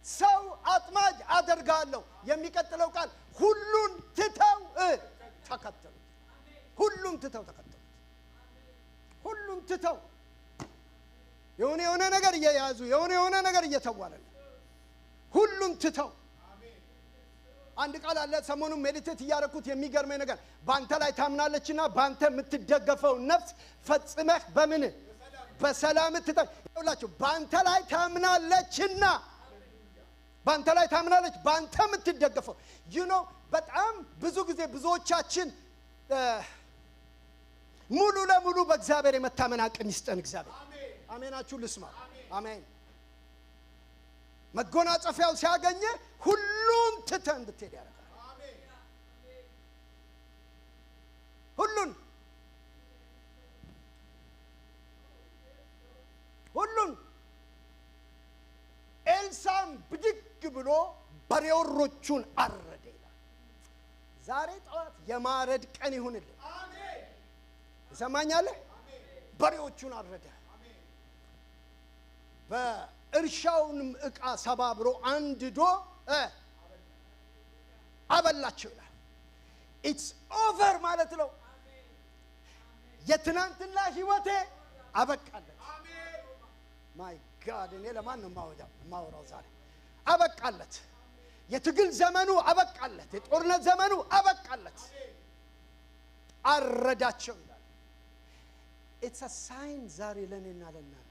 ሰው አጥማጅ አደርጋለሁ። የሚቀጥለው ቃል ሁሉን ትተው ተከተሉት። ሁሉን ትተው ተከተሉት። ሁሉን ትተው የሆነ ነገር እየያዙ የሆነ ነገር እየተዋለ ሁሉን ትተው። አንድ ቃል አለ ሰሞኑን ሜዲቴት እያደረኩት የሚገርመኝ ነገር ባንተ ላይ ታምናለችና ባንተ የምትደገፈው ነፍስ ፈጽመህ በምን በሰላም ትተውላችሁ። ባንተ ላይ ታምናለችና ባንተ ላይ ታምናለች። ባንተ የምትደገፈው በጣም ብዙ ጊዜ ብዙዎቻችን ሙሉ ለሙሉ በእግዚአብሔር የመታመን አቅም ይስጠን እግዚአብሔር። አሜናችሁ ልስማ። አሜን። መጎናጸፊያው ሲያገኘ ሁሉን ትተህ እንድትሄድ ያደርጋል። ሁሉን ኤልሳም ብድግ ብሎ በሬዎቹን አረደ ይላል። ዛሬ ጠዋት የማረድ ቀን ይሁንልን። አሜን። ይሰማኛል? በሬዎቹን አረደ። በእርሻውንም ዕቃ ሰባብሮ አንድዶ አበላቸው ይላል። ኢትስ ኦቨር ማለት ነው። የትናንትና ህይወቴ አበቃለት። ማይ ጋድ እኔ ለማን ነው ማወራው ዛሬ? አበቃለት። የትግል ዘመኑ አበቃለት። የጦርነት ዘመኑ አበቃለት። አረዳቸው ይላል። ኢትስ አ ሳይን ዛሬ ለኔና ለናንተ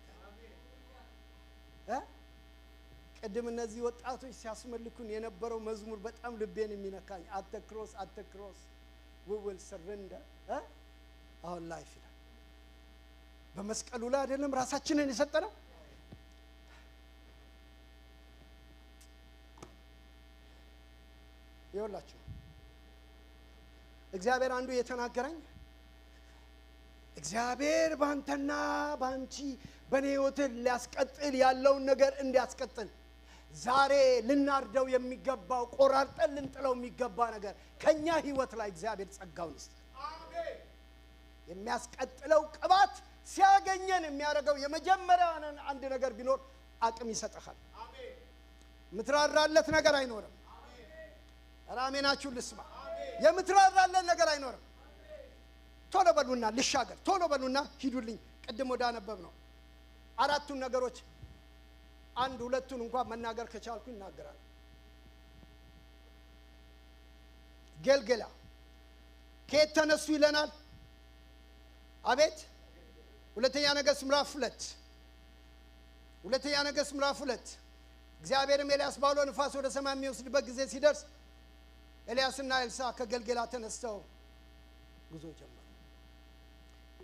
ቅድም እነዚህ ወጣቶች ሲያስመልኩን የነበረው መዝሙር በጣም ልቤን የሚነካኝ at the cross we will surrender our life ይላል። በመስቀሉ ላይ አይደለም ራሳችንን የሰጠነው? ይኸውላችሁ እግዚአብሔር አንዱ የተናገረኝ እግዚአብሔር ባንተና ባንቺ በኔ ህይወት ሊያስቀጥል ያለውን ነገር እንዲያስቀጥል ዛሬ ልናርደው የሚገባው ቆራርጠን ልንጥለው የሚገባ ነገር ከኛ ህይወት ላይ እግዚአብሔር ጸጋውን ይስጥ። አሜን። የሚያስቀጥለው ቅባት ሲያገኘን የሚያደርገው የመጀመሪያው አንድ ነገር ቢኖር አቅም ይሰጣል። አሜን። ምትራራለት ነገር አይኖርም። አሜን። አራሜናችሁ ልስማ። የምትራራለት ነገር አይኖርም። ቶሎ በሉና ልሻገር፣ ቶሎ በሉና ሂዱልኝ። ቅድም ወደ አነበብ ነው አራቱን ነገሮች አንድ ሁለቱን እንኳን መናገር ከቻልኩ ይናገራል። ገልገላ ከየት ተነሱ ይለናል? አቤት ሁለተኛ ነገሥት ምዕራፍ 2 እግዚአብሔርም ኤልያስ ባለው ንፋስ ወደ ሰማይ የሚወስድበት ጊዜ ሲደርስ ኤልያስና ኤልሳ ከገልገላ ተነስተው ጉዞ ጀመሩ።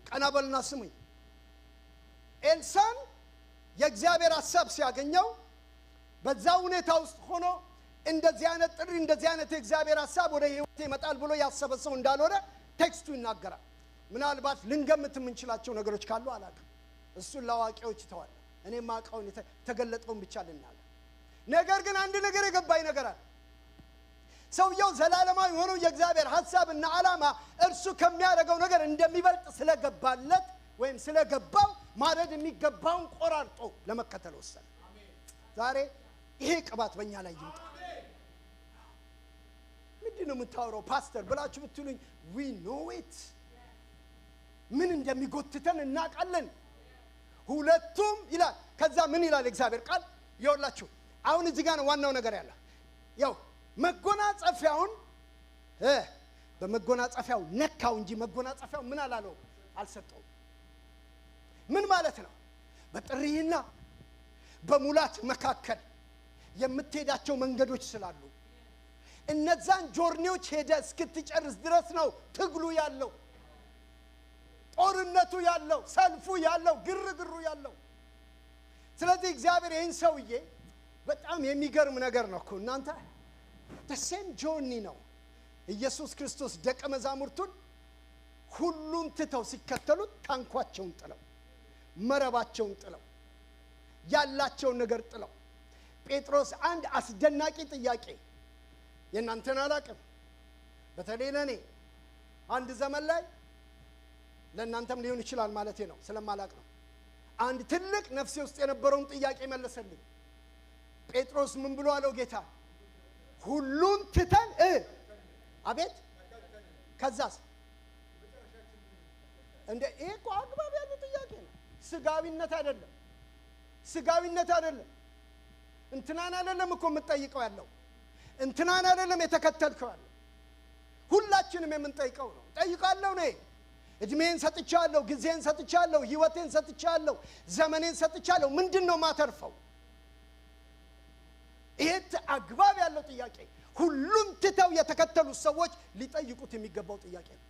ቀና በሉና ስሙኝ። ኤልሳን የእግዚአብሔር ሐሳብ ሲያገኘው በዛ ሁኔታ ውስጥ ሆኖ እንደዚህ አይነት ጥሪ እንደዚህ አይነት የእግዚአብሔር ሐሳብ ወደ ህይወት ይመጣል ብሎ ያሰበ ሰው እንዳልሆነ ቴክስቱ ይናገራል። ምናልባት ልንገምት የምንችላቸው ነገሮች ካሉ አላውቅም፣ እሱን ለአዋቂዎች ተዋል። እኔ ማውቀውን ተገለጠውን ብቻ ልናገር። ነገር ግን አንድ ነገር የገባኝ ነገር አለ። ሰውየው ዘላለማዊ ሆኖ የእግዚአብሔር ሐሳብና ዓላማ እርሱ ከሚያደርገው ነገር እንደሚበልጥ ስለገባለት ወይም ስለገባው ማረድ የሚገባውን ቆራርጦ ለመከተል ወሰነ። ዛሬ ይሄ ቅባት በእኛ ላይ ይምጣ። ምንድነው የምታወራው ፓስተር ብላችሁ ብትሉኝ we know it ምን እንደሚጎትተን እናውቃለን። ሁለቱም ይላል። ከዛ ምን ይላል እግዚአብሔር ቃል? ይኸውላችሁ አሁን እዚህ ጋር ነው ዋናው ነገር ያለው። ያው መጎናጸፊያውን በመጎናጸፊያው ነካው እንጂ መጎናጸፊያው ምን አላለው? አልሰጠው። ምን ማለት ነው? በጥሪና በሙላት መካከል የምትሄዳቸው መንገዶች ስላሉ እነዛን ጆርኒዎች ሄደ እስክትጨርስ ድረስ ነው ትግሉ ያለው፣ ጦርነቱ ያለው፣ ሰልፉ ያለው፣ ግርግሩ ያለው። ስለዚህ እግዚአብሔር ይህን ሰውዬ በጣም የሚገርም ነገር ነው እኮ እናንተ the same journey ነው። ኢየሱስ ክርስቶስ ደቀ መዛሙርቱን ሁሉን ትተው ሲከተሉት ታንኳቸውን ጥለው መረባቸውን ጥለው ያላቸውን ነገር ጥለው ጴጥሮስ አንድ አስደናቂ ጥያቄ የናንተን አላቅም በተለይ ለኔ አንድ ዘመን ላይ ለናንተም ሊሆን ይችላል ማለቴ ነው ስለማላቅ ነው። አንድ ትልቅ ነፍሴ ውስጥ የነበረውን ጥያቄ መለሰልኝ። ጴጥሮስ ምን ብሎ አለው ጌታ? ሁሉን ትተን አቤት ከዛስ እንደ እኮ አግባብ ያለው ጥያቄ ነው። ስጋዊነት አይደለም እንትናን አይደለም እኮ የምትጠይቀው ያለው እንትናን አይደለም የተከተልከው ያለው ሁላችንም የምንጠይቀው ነው። ጠይቃለሁ ነው እድሜን ሰጥቻለሁ፣ ጊዜን ሰጥቻለሁ፣ ህይወቴን ሰጥቻለሁ፣ ዘመኔን ሰጥቻለሁ። ምንድነው ማተርፈው? ይሄ አግባብ ያለው ጥያቄ ሁሉም ትተው የተከተሉ ሰዎች ሊጠይቁት የሚገባው ጥያቄ ነው።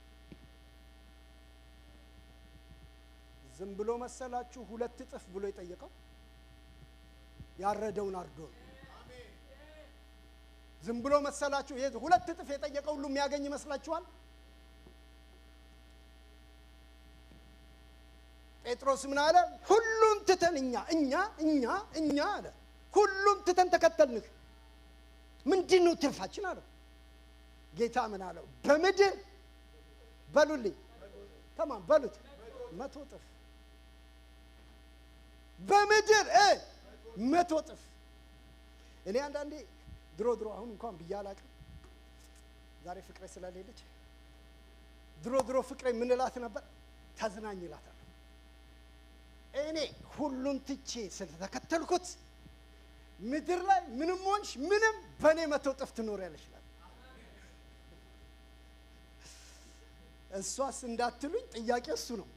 ዝም ብሎ መሰላችሁ ሁለት እጥፍ ብሎ የጠየቀው? ያረደውን አርዶ ዝም ብሎ መሰላችሁ? ይሄ ሁለት እጥፍ የጠየቀው ሁሉ የሚያገኝ ይመስላችኋል? ጴጥሮስ ምን አለ? ሁሉም ትተን እኛ አለ ሁሉም ትተን ተከተልንህ። ምንድነው ትርፋችን አለው። ጌታ ምን አለው? በምድር በሉልኝ ተማም በሉት 100 እጥፍ በምድር 100 እጥፍ። እኔ አንዳንዴ ድሮ አሁን እንኳን ብያላቀም ዛሬ ፍቅሬ ስለሌለች ድሮ ፍቅሬ ምን እላት ነበር? ተዝናኝ እላታለሁ። እኔ ሁሉን ትቼ ስለተከተልኩት ምድር ላይ ምንም ሆንሽ ምንም በኔ 100 እጥፍ ትኖሪያለሽ ይላል። እሷስ እንዳትሉኝ ጥያቄ እሱ ነው።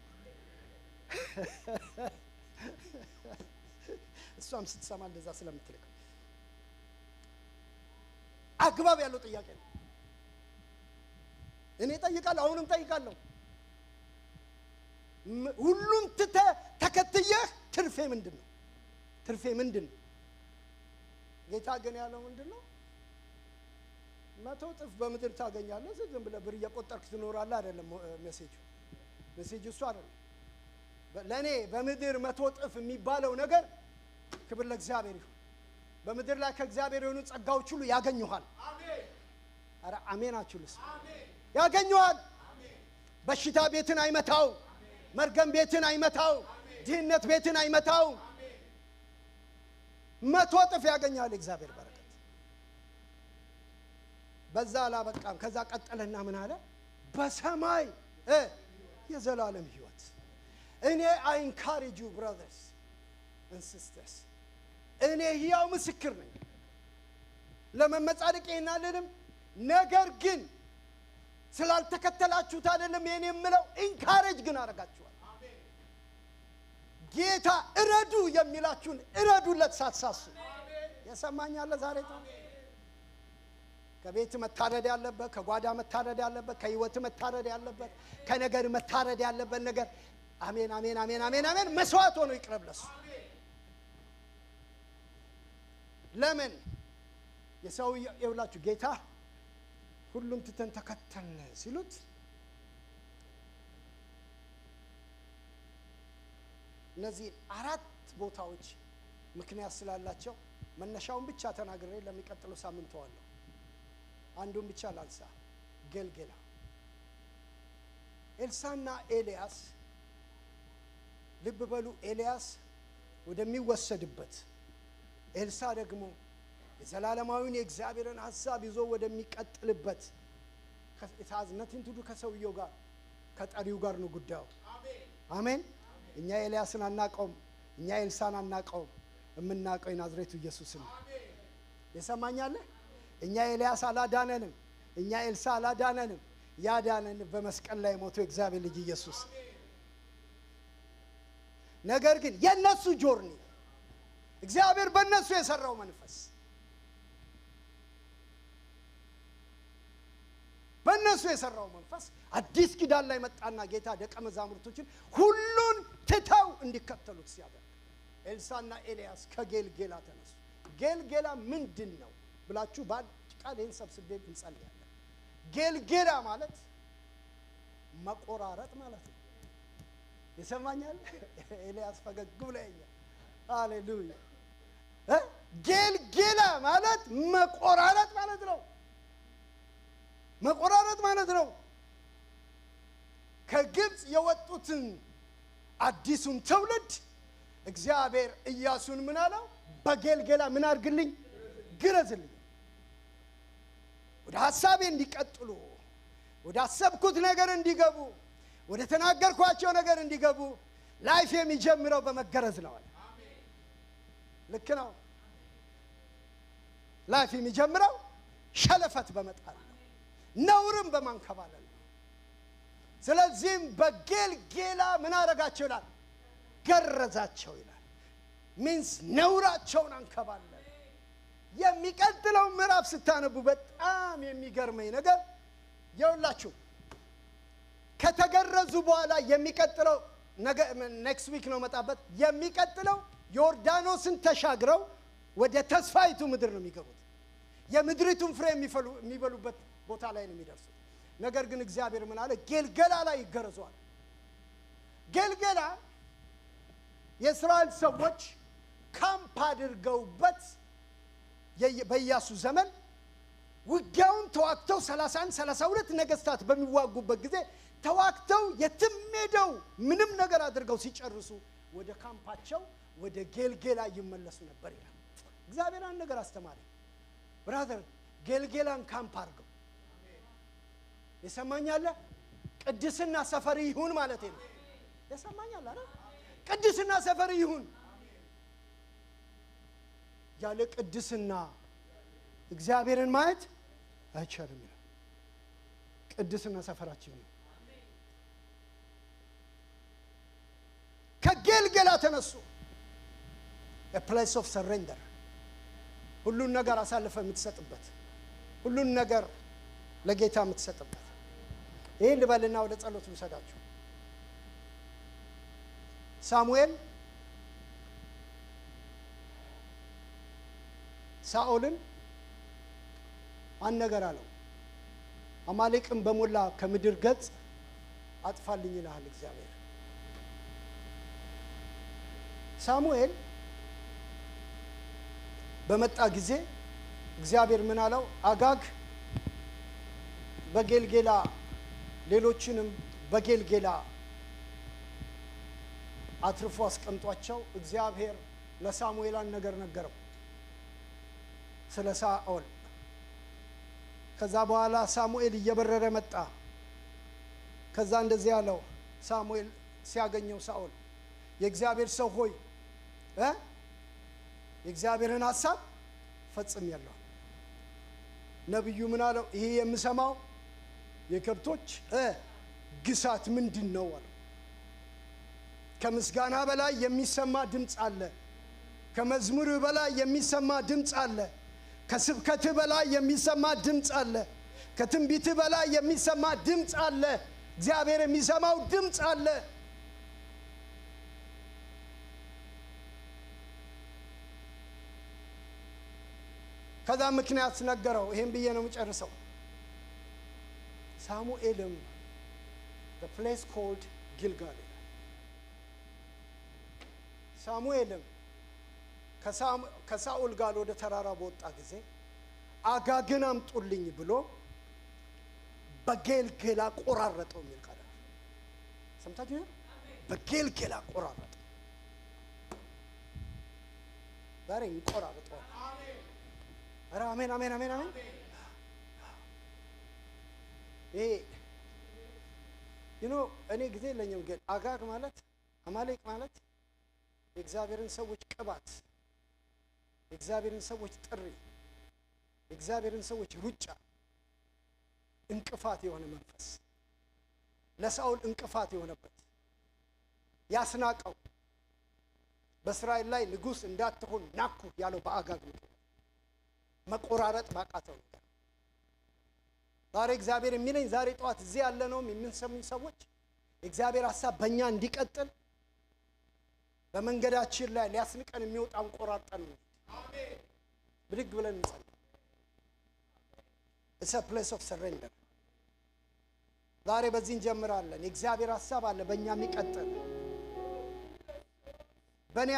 እሷም ስትሰማ እንደዛ ስለምትልክ አግባብ ያለው ጥያቄ ነው። እኔ ጠይቃለሁ፣ አሁንም ጠይቃለሁ። ሁሉም ተከትየህ ትርፌ ምንድነው? ትርፌ ምንድነው? ጌታ ግን ያለው ምንድነው? 100 እጥፍ በምድር ታገኛለህ። ዝም ብለህ ብር እየቆጠርክ ትኖራለህ አይደለም ሜሴጁ እሱ አይደለም። ለኔ በምድር 100 እጥፍ የሚባለው ነገር ክብር ለእግዚአብሔር ይሁን። በምድር ላይ ከእግዚአብሔር የሆኑ ጸጋዎች ሁሉ ያገኙሃል። አሜን። አረ አሜናችሁ ልስ ያገኙሃል። በሽታ ቤትን አይመታው፣ መርገም ቤትን አይመታው፣ ድህነት ቤትን አይመታው። 100 እጥፍ ያገኛል እግዚአብሔር በረከት። በዛ አላበቃም። ከዛ ቀጠለና ምን አለ? በሰማይ የዘላለም ሕይወት። እኔ I encourage you brothers and sisters፣ እኔ ሕያው ምስክር ነኝ። ለመመጻደቅ ይሄን አልልም። ነገር ግን ስላልተከተላችሁት አይደለም ይሄን የምለው፣ ኢንካሬጅ ግን አረጋችኋል። ጌታ እረዱ የሚላችሁን እረዱለት ሳትሳሱ። የሰማኛለ ዛሬ ከቤት መታረድ ያለበት፣ ከጓዳ መታረድ ያለበት፣ ከህይወት መታረድ ያለበት፣ ከነገር መታረድ ያለበት ነገር አሜን አሜን አሜን አሜን አሜን መስዋዕት ሆኖ ይቅረብ ለሱ። ለምን የሰው ይውላችሁ ጌታ ሁሉም ትተን ተከተልን ሲሉት እነዚህ 4 ቦታዎች ምክንያት ስላላቸው መነሻውን ብቻ ተናግሬ ለሚቀጥለው ሳምንት ተዋለሁ። አንዱን ብቻ ላንሳ። ገልገላ ኤልሳና ኤልያስ ልብ በሉ። ኤልያስ ወደሚወሰድበት፣ ኤልሳ ደግሞ የዘላለማዊውን የእግዚአብሔርን ሐሳብ ይዞ ወደሚቀጥልበት ከታዝነትን ትዱ ከሰውየው ጋር ከጠሪው ጋር ነው ጉዳዩ። አሜን። እኛ ኤልያስን አናቀውም፣ እኛ ኤልሳን አናቀውም። የምናቀው የናዝሬቱ ኢየሱስን ነው። የሰማኛለ? እኛ ኤልያስ አላዳነንም፣ እኛ ኤልሳ አላዳነንም። ያዳነን በመስቀል ላይ ሞቶ እግዚአብሔር ልጅ ኢየሱስ። ነገር ግን የነሱ ጆርኒ እግዚአብሔር በእነሱ የሰራው መንፈስ በእነሱ የሰራው መንፈስ አዲስ ኪዳን ላይ መጣና ጌታ ደቀ መዛሙርቶችን ሁሉን ትተው እንዲከተሉት ሲያደርግ ኤልሳና ኤልያስ ከጌልጌላ ተነሱ። ጌልጌላ ምንድን ነው ብላችሁ ባጭቃል ይህን ሰብስቤ እንጸልያለን። ጌልጌላ ማለት መቆራረጥ ማለት ነው። ይሰማኛል? ኤልያስ ፈገግ ብለኛል። ሃሌሉያ። ጌልጌላ ማለት መቆራረጥ ማለት ነው። መቆራረጥ ማለት ነው። ከግብፅ የወጡትን አዲሱን ትውልድ እግዚአብሔር ኢያሱን ምን አለው? በጌልጌላ ምን አድርግልኝ? ግረዝልኝ። ወደ ሐሳቤ እንዲቀጥሉ፣ ወደ አሰብኩት ነገር እንዲገቡ፣ ወደ ተናገርኳቸው ነገር እንዲገቡ ላይፍ የሚጀምረው በመገረዝ ነው። ልክ ነው። ላይፍ የሚጀምረው ሸለፈት በመጣል ነው፣ ነውርም በማንከባለል ነው። ስለዚህም በጌልጌላ ምን አረጋቸው ይላል? ገረዛቸው ይላል። ሚንስ ነውራቸውን አንከባለል። የሚቀጥለው ምዕራፍ ስታነቡ በጣም የሚገርመኝ ነገር ይኸውላችሁ፣ ከተገረዙ በኋላ የሚቀጥለው ኔክስት ዊክ ነው መጣበት። የሚቀጥለው ዮርዳኖስን ተሻግረው ወደ ተስፋይቱ ምድር ነው የሚገቡት። የምድሪቱን ፍሬ የሚበሉበት ቦታ ላይ ነው የሚደርሱት። ነገር ግን እግዚአብሔር ምን አለ? ጌልገላ ላይ ይገረዟል። ጌልገላ የእስራኤል ሰዎች ካምፕ አድርገውበት በኢያሱ ዘመን ውጊያውን ተዋግተው 31 32 ነገስታት በሚዋጉበት ጊዜ ተዋግተው የትም ሄደው ምንም ነገር አድርገው ሲጨርሱ ወደ ካምፓቸው ወደ ጌልጌላ ይመለሱ ነበር ይላል። እግዚአብሔር አንድ ነገር አስተማሪ ብራዘር፣ ጌልጌላን ካምፕ አድርገው የሰማኛለ ቅድስና ሰፈር ይሁን ማለት ነው። የሰማኛለ አይደል? ቅድስና ሰፈር ይሁን። ያለ ቅድስና እግዚአብሔርን ማየት አይቻልም ይላል። ቅድስና ሰፈራችን ነው። ከጌልጌላ ተነሱ። a place of surrender፣ ሁሉን ነገር አሳልፈ የምትሰጥበት፣ ሁሉን ነገር ለጌታ የምትሰጥበት። ይሄን ልበልና ወደ ጸሎት ልሰዳችሁ። ሳሙኤል ሳኦልን አንድ ነገር አለው። አማሌቅን በሞላ ከምድር ገጽ አጥፋልኝ ይላል እግዚአብሔር። ሳሙኤል በመጣ ጊዜ እግዚአብሔር ምን አለው? አጋግ በጌልጌላ ሌሎችንም በጌልጌላ አትርፎ አስቀምጧቸው። እግዚአብሔር ለሳሙኤል አንድ ነገር ነገረው ስለ ሳኦል። ከዛ በኋላ ሳሙኤል እየበረረ መጣ። ከዛ እንደዚህ ያለው ሳሙኤል ሲያገኘው ሳኦል የእግዚአብሔር ሰው ሆይ የእግዚአብሔርን ሐሳብ ፈጽሜያለሁ። ነብዩ ምን አለው? ይሄ የምሰማው የከብቶች ግሳት ምንድነው አለው። ከምስጋና በላይ የሚሰማ ድምጽ አለ። ከመዝሙር በላይ የሚሰማ ድምጽ አለ። ከስብከት በላይ የሚሰማ ድምጽ አለ። ከትንቢት በላይ የሚሰማ ድምጽ አለ። እግዚአብሔር የሚሰማው ድምጽ አለ። ከዛ ምክንያት ነገረው። ይሄን ብዬ ነው የምጨርሰው። ሳሙኤልም the place called Gilgal፣ ሳሙኤልም ከሳኦል ጋር ወደ ተራራ በወጣ ጊዜ አጋግን አምጡልኝ ብሎ በጌልጌላ ቆራረጠው የሚል ቃል ሰምታችሁ? በጌልጌላ ቆራረጠው። ዛሬ እንቆራረጠው። አሜን አሜን አሜን አሜን። ይሄ እኔ ጊዜ የለኝም፣ ግን አጋግ ማለት አማሌቅ ማለት የእግዚአብሔርን ሰዎች ቅባት፣ የእግዚአብሔርን ሰዎች ጥሪ፣ የእግዚአብሔርን ሰዎች ሩጫ እንቅፋት የሆነ መንፈስ ለሳኦል እንቅፋት የሆነበት ያስናቀው በእስራኤል ላይ ንጉሥ እንዳትሆን ናኩ ያለው በአጋግ ምክንያት መቆራረጥ ባቃተው ነገር። ዛሬ እግዚአብሔር የሚለኝ ዛሬ ጠዋት እዚህ ያለነውም የምንሰሙኝ ሰዎች እግዚአብሔር ሐሳብ በእኛ እንዲቀጥል በመንገዳችን ላይ ሊያስንቀን የሚወጣን ቆራርጠን ነው። አሜን። ብድግ ብለን እንጸልይ። It's a place of surrender። ዛሬ በዚህ እንጀምራለን። የእግዚአብሔር ሐሳብ አለ በእኛ የሚቀጥል በእኔ